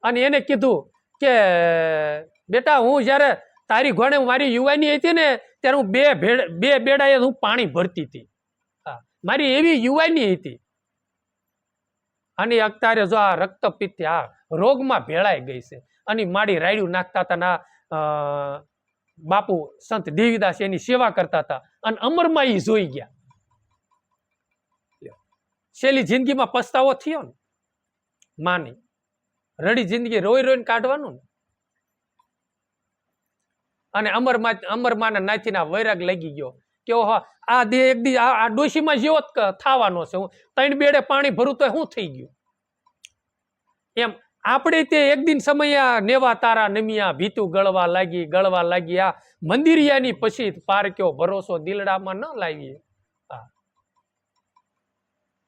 અને એને કીધું કે બેટા હું જ્યારે તારી ઘોડે મારી યુવાની હતી ને ત્યારે હું બે બેડાએ હું પાણી ભરતી હતી, મારી એવી યુવાની હતી. અને અત્યારે જો આ રક્તપિત્ત આ રોગમાં ભેળાઈ ગઈ છે. અને માડી રાયડું નાખતા હતા ના બાપુ સંત દેવીદાસ એની સેવા કરતા હતા, અને અમરમાં એ જોઈ ગયા. છેલ્લી જિંદગીમાં પસ્તાવો થયો ને માની, રડી જિંદગી રોઈ રોઈને કાઢવાનું ને. અને અમરમાના નાથીના વૈરાગ લાગી ગયો કે ઓહો આ દેહ એક દી આ ડોશીમાં જેવો થવાનો છે, હું 3 બેડે પાણી ભરું તો શું થઈ ગયું એમ આપણે તે એક દિન સમયા નેવા તારા નમિયા ભીતું ગળવા લાગી આ મંદિરિયાની પછી પારક્યો ભરોસો દિલડામાં ન લાવીએ,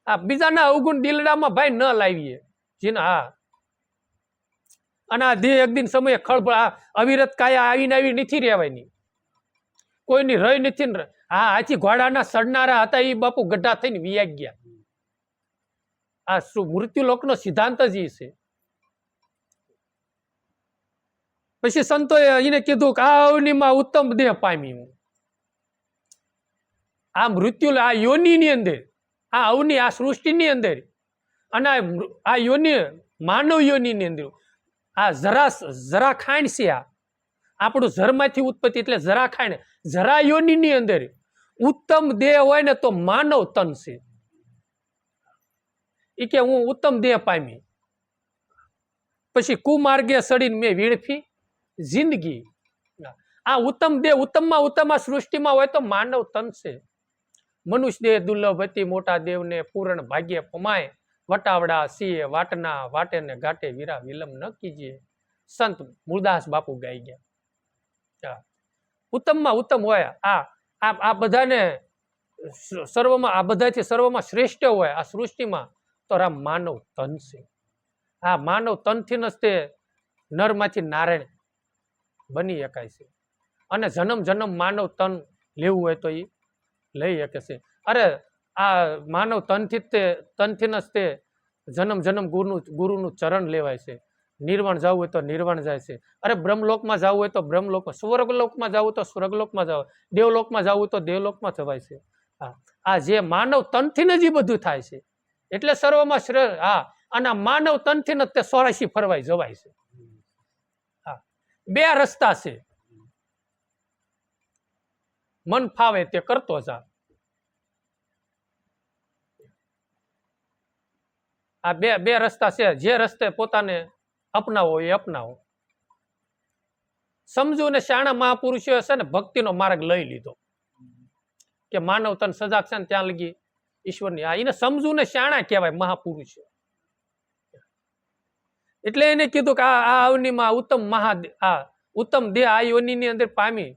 આ બીજાના અવગુણ દિલડામાં ભાઈ ન લાવીએ જીને. હા અને આ દેહ એક દિન સમયે ખળભળ અવિરત કાયા આવી નથી રહેવાની, કોઈની રહી નથી ને. હા આથી ઘોડાના સડનારા હતા એ બાપુ ગઢા થઈને વિયા ગયા. આ શું મૃત્યુ લોકનો સિદ્ધાંત જ એ છે. પછી સંતોએ એને કીધું કે આ અવનીમાં ઉત્તમ દેહ પામી હું. આ મૃત્યુ આ યોનિની અંદર, આ અવની આ સૃષ્ટિની અંદર અને આ યોની માનવ યોનિની અંદર આ જરા ખાંડ છે. આ આપણું ઝરમાંથી ઉત્પત્તિ એટલે જરા ખાંડ, જરા યોનિની અંદર ઉત્તમ દેહ હોય ને તો માનવ તન છે. એ કે હું ઉત્તમ દેહ પામી. પછી કુમાર્ગે સડીને મેં વીણફી જિંદગી. આ ઉત્તમ દેહ ઉત્તમમાં ઉત્તમ આ સૃષ્ટિમાં હોય તો માનવ તન છે. મનુષ્ય દેહ દુર્લભ હતી મોટા દેવને પૂરણ ભાગ્ય પમાય, વટાવડા સિંહ વાટના વાટે ને ઘાટે વીરા વિલંબ ન કીજીએ. સંત મૂળદાસ બાપુ ગાઈ ગયા. ઉત્તમમાં ઉત્તમ હોય આ બધાને સર્વમાં, આ બધાથી સર્વમાં શ્રેષ્ઠ હોય આ સૃષ્ટિમાં તો આ માનવ તન છે. આ માનવ તનથી જ તે નરમાંથી નારાયણ બની શકાય છે. અને જન્મ માનવ તન લેવું હોય તો એ લઈ શકે છે. અરે આ માનવ તનથી જ તે જન્મ ગુરુનું ચરણ લેવાય છે. નિર્વાણ જવું હોય તો નિર્વાણ જાય છે. અરે બ્રહ્મલોકમાં જવું હોય તો બ્રહ્મલોકમાં, સ્વર્ગલોકમાં જવું તો સ્વર્ગલોકમાં જવું, દેવલોકમાં જવું હોય તો દેવલોકમાં જવાય છે. આ જે માનવ તનથી જ એ બધું થાય છે. એટલે સર્વમાં શ્રેષ્ઠ. હા અને માનવ તનથી જ તે 84 ફરવાય જવાય છે. હા 2 રસ્તા છે. મન ફાવે તે કરતો જા. આ બે રસ્તા છે. જે રસ્તે પોતાને અપનાવો એ અપનાવો. સમજુ ને શાણા મહાપુરુષો છે ને ભક્તિનો માર્ગ લઈ લીધો કે માનવ તન સજાગ છે ને ત્યાં લગી ઈશ્વરની. એને સમજુ ને શાણા કહેવાય મહાપુરુષો. એટલે એને કીધું કે આ અવનીમાં ઉત્તમ ઉત્તમ દેહ આ યોનિની અંદર પામી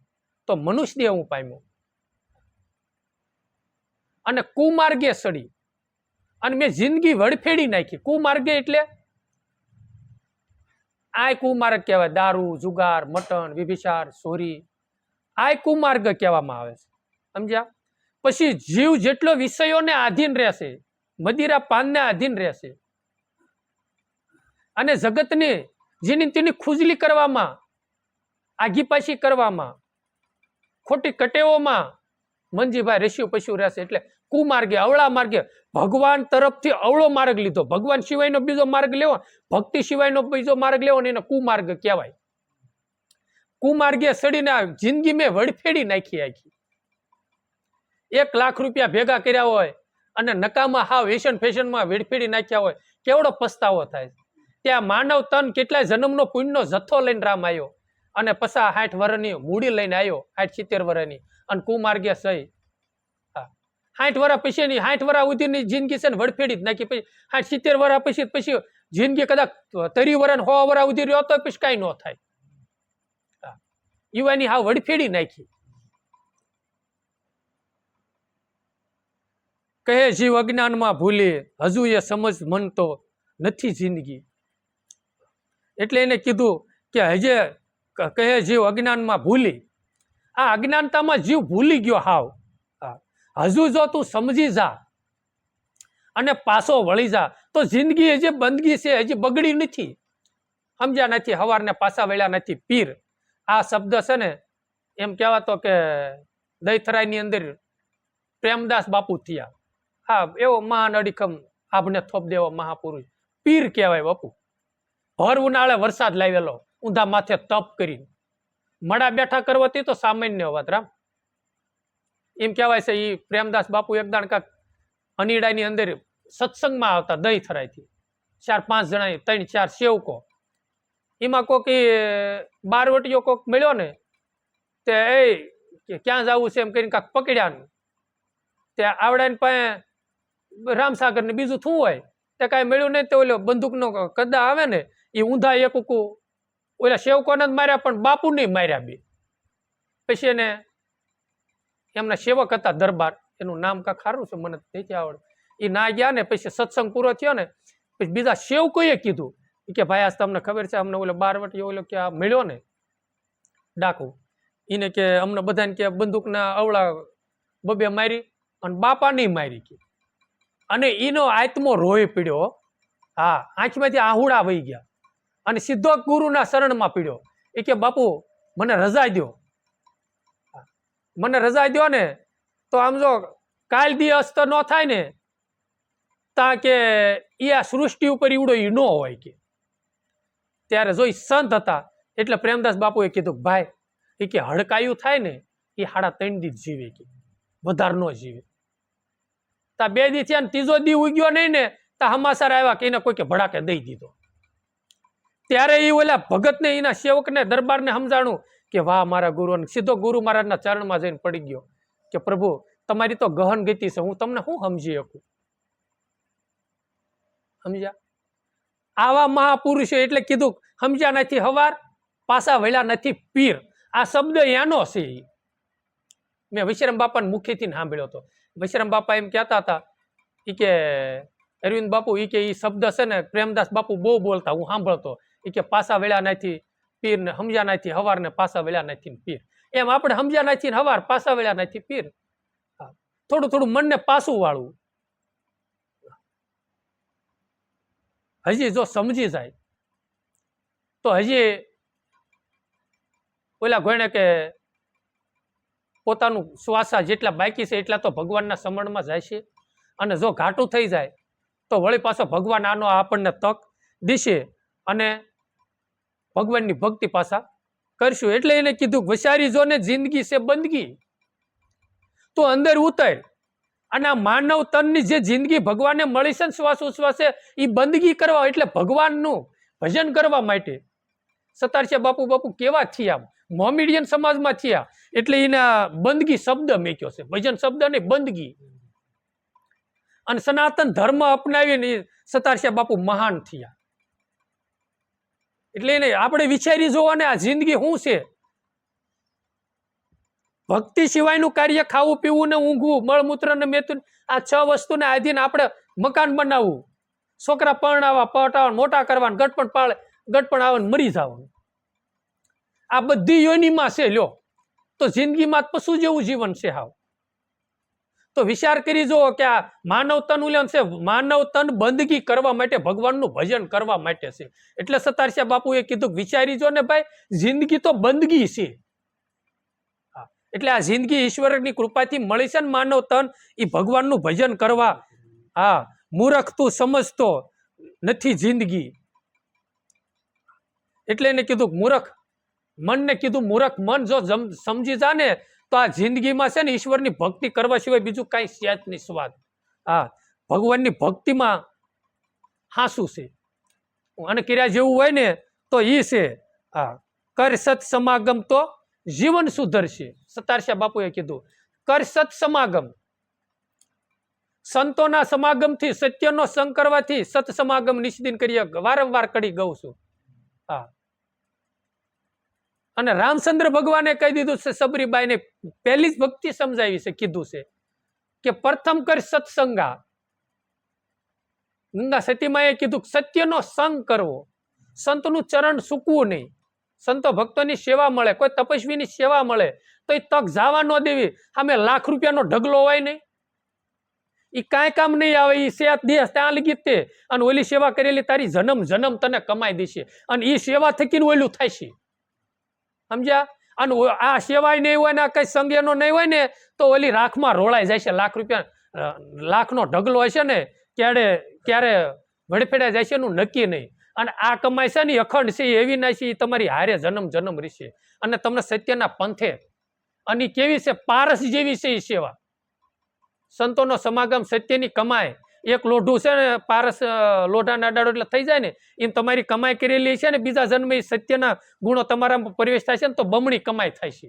તો મનુષ્ય દેહ હું પામ્યો. અને કુમાર્ગે સડી અને મેં જિંદગી વડફેડી નાખી. કુમાર્ગે એટલે આ કુમાર્ગ કહેવાય. દારૂ, જુગાર, મટન, વિભિચાર, ચોરી, આ કુમાર્ગ કહેવામાં આવે છે. સમજ્યા? પછી જીવ જેટલો વિષયોને આધીન રહેશે, મદિરા પાનને આધીન રહેશે અને જગતની જેની તેની ખુજલી કરવામાં, આગીપાછી કરવામાં, ખોટી કટેઓમાં મંજીભાઈ રસ્યું પસ્યું રહેશે. એટલે કુમાર્ગે, અવળા માર્ગે, ભગવાન તરફથી અવળો માર્ગ લીધો. ભગવાન સિવાયનો બીજો માર્ગ લેવો, ભક્તિ સિવાયનો બીજો માર્ગ લેવો ને એને કુમાર્ગ કહેવાય. કુમાર્ગે સડીને જિંદગી મેં વડફેડી નાખી. આખી 1 લાખ રૂપિયા ભેગા કર્યા હોય અને નકામાં હાવ વેસન ફેશનમાં વેડફેડી નાખ્યા હોય, કેવડો પસ્તાવો થાય. ત્યાં માનવ તન કેટલાય જન્મનો પુણ્યનો જથ્થો લઈને રામ આવ્યો અને 50-60 વર્ષની મૂડી લઈને આવ્યો, 60-70 વર્ષની, અને કુમાર્ગે સહી 60 વર્ષ પછીની 60 વર્ષ સુધીની જિંદગી છે ને વડફેડી જ નાખી. પછી 60-70 વર્ષ પછી જિંદગી કદાચ 30 વર્ષ 100 વર્ષ સુધી રહ્યો તો પછી કઈ ન થાય. યુવાની હાવ વડફેડી નાખી. કહે જીવ અજ્ઞાનમાં ભૂલી હજુ એ સમજ મન તો નથી જિંદગી. એટલે એને કીધું કે હજે કહે જીવ અજ્ઞાનમાં ભૂલી. આ અજ્ઞાનતામાં જીવ ભૂલી ગયો હાવ. હજુ જો તું સમજી જા અને પાછો વળી જા તો જિંદગી હજી બંદગી છે, હજી બગડી નથી. સમજ્યા નથી? હવારને પાછા વળ્યા નથી પીર. આ શબ્દ છે ને એમ કહેવાતો કે દહીથરાઈની અંદર પ્રેમદાસ બાપુ થયા. હા એવો મહાન અડીખમ આભને થોપ દેવો મહાપુરુષ પીર કહેવાય બાપુ. ભર ઉનાળે વરસાદ લાવેલો ઊંધા માથે તપ કરીને મડા બેઠા કરવાથી તો સામાન્ય વાત રામ. એમ કહેવાય છે એ પ્રેમદાસ બાપુ એકદાણ કાક અનીડાની અંદર સત્સંગમાં આવતા દહીથરાઈથી 4-5 જણા 3-4 સેવકો. એમાં કોક બારવટીયો કોક મળ્યો ને તે કે ક્યાં જવું છે એમ કરીને કાંક પકડ્યા. તે આવડાને પાસે રામસાગર ને બીજું શું હોય તે કાંઈ મળ્યું નહીં. તો ઓલો બંદૂકનો કદા આવે ને એ ઊંધા એક ઓલા સેવકોને જ માર્યા પણ બાપુ નહીં માર્યા બે. પછી એને એમના સેવક હતા દરબાર, એનું નામ કાંક સારું છે મને નથી આવડે, એ ના ગયા ને પછી સત્સંગ પૂરો થયો ને પછી બીજા સેવકોએ કીધું કે ભાઈ આજ તમને ખબર છે અમને ઓલો બારવટી ઓલો કે આ મળ્યો ને ડાકુ, એને કે અમને બધાને કે બંદૂકના અવળા બબે મારી અને બાપા નહીં મારી કે. અને એનો આત્મો રોય પીડ્યો. હા, આંખમાંથી આહુડા વહી ગયા અને સીધો ગુરુના શરણમાં પીડ્યો. એ કે બાપુ મને રજા દો, મને રજા દો ને તો આમ જો કાલ દી અસ્ત ન થાય ને તા કે એ આ સૃષ્ટિ ઉપર ઈવડો ઈ ન હોય કે. ત્યારે જો સંત હતા એટલે પ્રેમદાસ બાપુએ કીધું ભાઈ એ કે હડકાયું થાય ને એ 3.5 દી જીવે કે, વધારે ન જીવે. તા 2 દી થયા ને ત્રીજો દી ઉગ્યો નહીં ને તા હમાસર આવ્યા કે એને કોઈ કે ભડાકે દઈ દીધો. ત્યારે એ ઓલા ભગતને એના સેવકને દરબારને સમજાણું કે વાહ મારા ગુરુ, સીધો ગુરુ મહારાજના ચરણમાં જઈને પડી ગયો કે પ્રભુ તમારી તો ગહન ગતિ છે, હું તમને શું સમજી શકું. સમજ્યા? આવા મહાપુરુષો એટલે કીધું સમજ્યા નથી હવાર, પાછા વળ્યા નથી પીર. આ શબ્દ એનો છે. મેં વિશ્રામ બાપાને મુખેથી સાંભળ્યો હતો. વિશ્રામ બાપા એમ કહેતા હતા એ કે અરવિંદ બાપુ એ કે એ શબ્દ છે ને પ્રેમદાસ બાપુ બહુ બોલતા, હું સાંભળતો. એ કે પાછા વળ્યા નથી પીર ને સમજ્યા નથી હવાર ને પાછા વળ્યા નથી પીર. એમ આપણે સમજ્યા નથી હવાર, પાછા વળ્યા નથી પીર. થોડું થોડું મનને પાછું વાળવું. હજી જો સમજી જાય તો હજી ઓલા ગણે કે પોતાનું શ્વાસા જેટલા બાકી છે એટલા તો ભગવાનના સમરણમાં જાય છે. અને જો ઘાટું થઈ જાય તો વળી પાછો ભગવાન આનો આપણને તક દેશે અને ભગવાનની ભક્તિ પાછા કરશું. એટલે એને કીધું વિચારી જો ને જિંદગી છે બંદગી, તો અંદર ઉતર અને આ માનવ તનની જે જિંદગી ભગવાનને મળી છે ને શ્વાસ ઉશ્વાસે એ બંદગી કરવા, એટલે ભગવાનનું ભજન કરવા માટે. સતારસિયા બાપુ કેવા થયા, મોમેડિયન સમાજમાં થયા એટલે એને બંદગી શબ્દ મેક્યો છે, ભજન શબ્દ નહીં બંદગી. અને સનાતન ધર્મ અપનાવીને સતારસિયા બાપુ મહાન થયા. એટલે એને આપણે વિચારી જોવાને આ જિંદગી શું છે. ભક્તિ સિવાયનું કાર્ય ખાવું પીવું ને ઊંઘવું, મળમૂત્ર ને મેથુન, આ 6 વસ્તુને આધીન આપણે મકાન બનાવવું, છોકરા પરણાવવા, પટાવવા, મોટા કરવા, ગટપણ આવે મરી જવાનું, આ બધી યોનિમાં છે. લ્યો તો જિંદગીમાં પશુ જેવું જીવન છે હાવ. તો વિચાર કરી જુઓ કે આ માનવ તન ઉલ્લેન છે, માનવ તન બંદગી કરવા માટે, ભગવાનનું ભજન કરવા માટે છે. એટલે સતારસિયા બાપુએ કીધું વિચારી જો ને ભાઈ જિંદગી તો બંદગી છે. એટલે આ જિંદગી ઈશ્વરની કૃપાથી મળી છે ને માનવ તન, એ ભગવાનનું ભજન કરવા. હા, મૂર્ખ તું સમજતો નથી જિંદગી. એટલે એને કીધું મૂર્ખ મનને કીધું મૂર્ખ મન જો સમજી જા ને તો આ જિંદગીમાં છે ને ઈશ્વરની ભક્તિ કરવા સિવાય બીજું કાંઈ છે જ નહીં સ્વાદ. હા, ભગવાનની ભક્તિમાં હાસું છે અને કર્યા જેવું હોય ને તો એ છે. હા, કર સત સમાગમ તો જીવન સુધરશે. સતારસિયા બાપુએ કીધું કર સત સમાગમ, સંતોના સમાગમથી, સત્યનો સંગ કરવાથી સત સમાગમ નિષ્દિન કરીએ વારંવાર કરી ગઉં છું. હા, અને રામચંદ્ર ભગવાને કહી દીધું છે, સબરીબાઈને પહેલી જ ભક્તિ સમજાવી છે, કીધું છે કે પ્રથમ કર સત્સંગા. ગંગા સતીમાએ કીધું સત્યનો સંગ કરવો, સંતનું ચરણ સૂકવું નહીં. સંતો ભક્તોની સેવા મળે, કોઈ તપસ્વીની સેવા મળે તો એ તક જવા ન દેવી. સામે લાખ રૂપિયાનો ઢગલો હોય નહીં, એ કાંઈ કામ નહીં આવે. એ સેત દેહ ત્યાં લગી તે, અને ઓલી સેવા કરેલી તારી જન્મ જન્મ તને કમાઈ દેશે. અને એ સેવા થકીને ઓલું થાય છે, સમજ્યા? અને આ સેવાય નહીં હોય ને આ કઈ સંગેનો નહીં હોય ને તો ઓલી રાખમાં રોળાઈ જાય છે. લાખ રૂપિયા લાખનો ઢગલો હશે ને ક્યારે વડફેડા જાય છે એનું નક્કી નહીં. અને આ કમાઈ છે ને અખંડ છે, એવી ના છે, તમારી હારે જન્મ જન્મ રહેશે અને તમને સત્યના પંથે. અને કેવી છે, પારસ જેવી છે એ સેવા. સંતોનો સમાગમ, સત્યની કમાઈ. એક લોઢું છે ને પારસ લોઢાને અડાડો એટલે થઈ જાય ને એમ તમારી કમાઈ કરેલી છે ને બીજા જન્મે સત્યના ગુણો તમારામાં પ્રવેશ થાય છે ને તો બમણી કમાઈ થાય છે.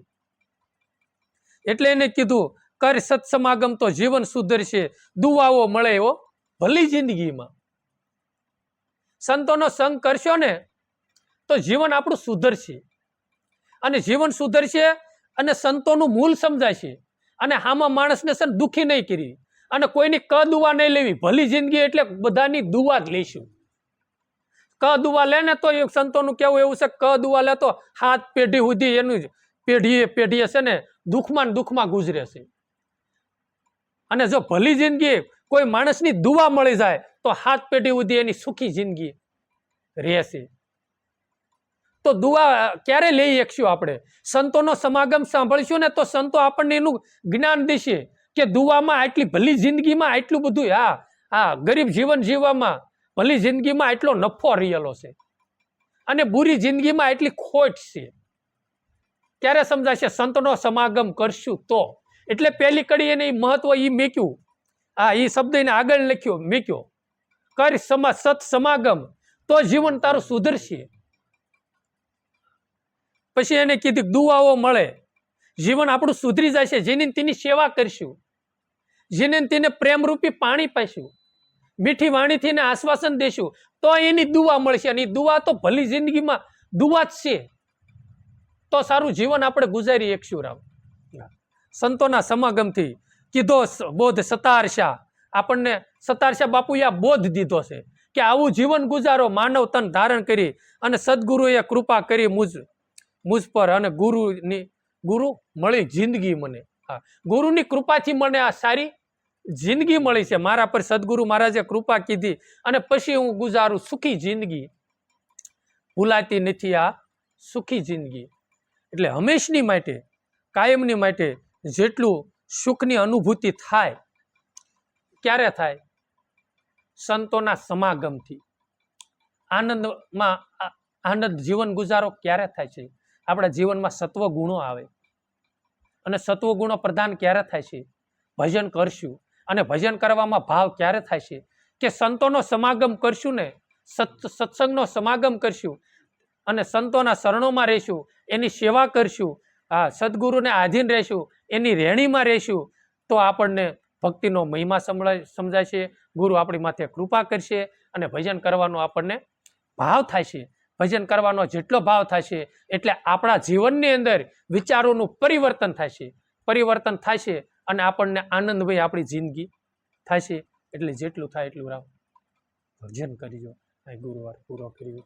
એટલે એને કીધું કર સત્સમાગમ તો જીવન સુધરશે, દુવાઓ મળે એવો ભલી જિંદગીમાં. સંતોનો સંગ કરશો ને તો જીવન આપણું સુધરશે, અને જીવન સુધરશે અને સંતોનું મૂળ સમજાશે, અને આમાં માણસને છે ને દુઃખી નહીં કરી, અને કોઈની ક દુવા નહીં લેવી. ભલી જિંદગી એટલે બધાની દુવા જ લઈશું. ક દુવા લે ને તો એ સંતોનું કેવું એવું છે, ક દુવા લે તો 7 પેઢી સુધી એનું પેઢીએ છે ને દુઃખમાં ને દુઃખમાં ગુજરે છે. અને જો ભલી જિંદગી કોઈ માણસની દુવા મળી જાય તો 7 પેઢી સુધી એની સુખી જિંદગી રહેશે. તો દુવા ક્યારે લઈ શકશું આપણે? સંતોનો સમાગમ સાંભળશું ને તો સંતો આપણને એનું જ્ઞાન દેશે કે દુવામાં આટલી ભલી જિંદગીમાં આટલું બધું, હા ગરીબ જીવન જીવવામાં ભલી જિંદગીમાં આટલો નફો રહેલો છે, અને બુરી જિંદગીમાં એટલી ખોટ છે. ક્યારે સમજાશે? સંતનો સમાગમ કરશું તો. એટલે પહેલી કડી એને મહત્વ એ મેક્યું, એ શબ્દ એને આગળ લખ્યો મેક્યો, કર સત સમાગમ તો જીવન તારું સુધરશે. પછી એને કીધું દુઆઓ મળે, જીવન આપણું સુધરી જશે. જેની તેની સેવા કરશું, જેને તેને પ્રેમરૂપી પાણી પાઈશું, મીઠી વાણીથી એને આશ્વાસન દેશું, તો એની દુઆ મળશે. અને દુઆ તો ભલી જિંદગીમાં દુઆ જ છે, તો સારું જીવન આપણે ગુજારી શકશું. રામ સંતોના સમાગમથી કીધો બોધ સતારશા. આપણને સતારશા બાપુએ આ બોધ દીધો છે કે આવું જીવન ગુજારો, માનવ તન ધારણ કરી, અને સદગુરુએ કૃપા કરી મુજ પર, અને ગુરુ મળી જિંદગી મને. ગુરુની કૃપાથી મને આ સારી જિંદગી મળી છે. મારા પર સદગુરુ મહારાજે કૃપા કીધી, અને પછી હું ગુજારું સુખી જિંદગી. ભૂલાતી નથી આ સુખી જિંદગી. એટલે હંમેશની માટે, કાયમની માટે જેટલું સુખની અનુભૂતિ થાય, ક્યારે થાય? સંતોના સમાગમથી. આનંદમાં આનંદ જીવન ગુજારો ક્યારે થાય છે? આપણા જીવનમાં સત્વ ગુણો આવે, અને સત્વ ગુણો પ્રદાન ક્યારે થાય છે? ભજન કરશું, અને ભજન કરવામાં ભાવ ક્યારે થાય છે? કે સંતોનો સમાગમ કરશું ને, સત્સંગનો સમાગમ કરશું, અને સંતોના શરણોમાં રહેશું, એની સેવા કરશું, સદગુરુને આધીન રહેશું, એની રેણીમાં રહેશું, તો આપણને ભક્તિનો મહિમા સમજાશે. ગુરુ આપણી માથે કૃપા કરશે, અને ભજન કરવાનો આપણને ભાવ થાય છે. ભજન કરવાનો જેટલો ભાવ થશે એટલે આપણા જીવનની અંદર વિચારોનું પરિવર્તન થશે, અને આપણને આનંદમય આપણી જિંદગી થશે. એટલે જેટલું થાય એટલું રામ ભજન કરીજો. ગુરુવાર પૂરો કર્યો.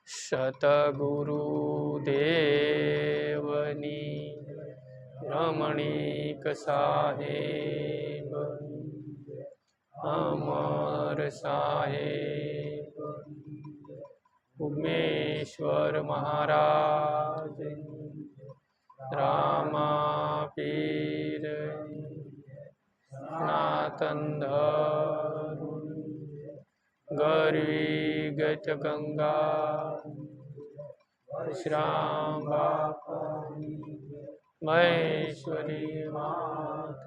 સતગુરુ દેવની રમણીક સાહેબ, અમર સાહેબ, ઉમેશ્વર મહારાજ, રામા પીર, સનાતન ધર્મ, ગરવી ગત ગંગા, શ્રામ મહેશ્વરી માત,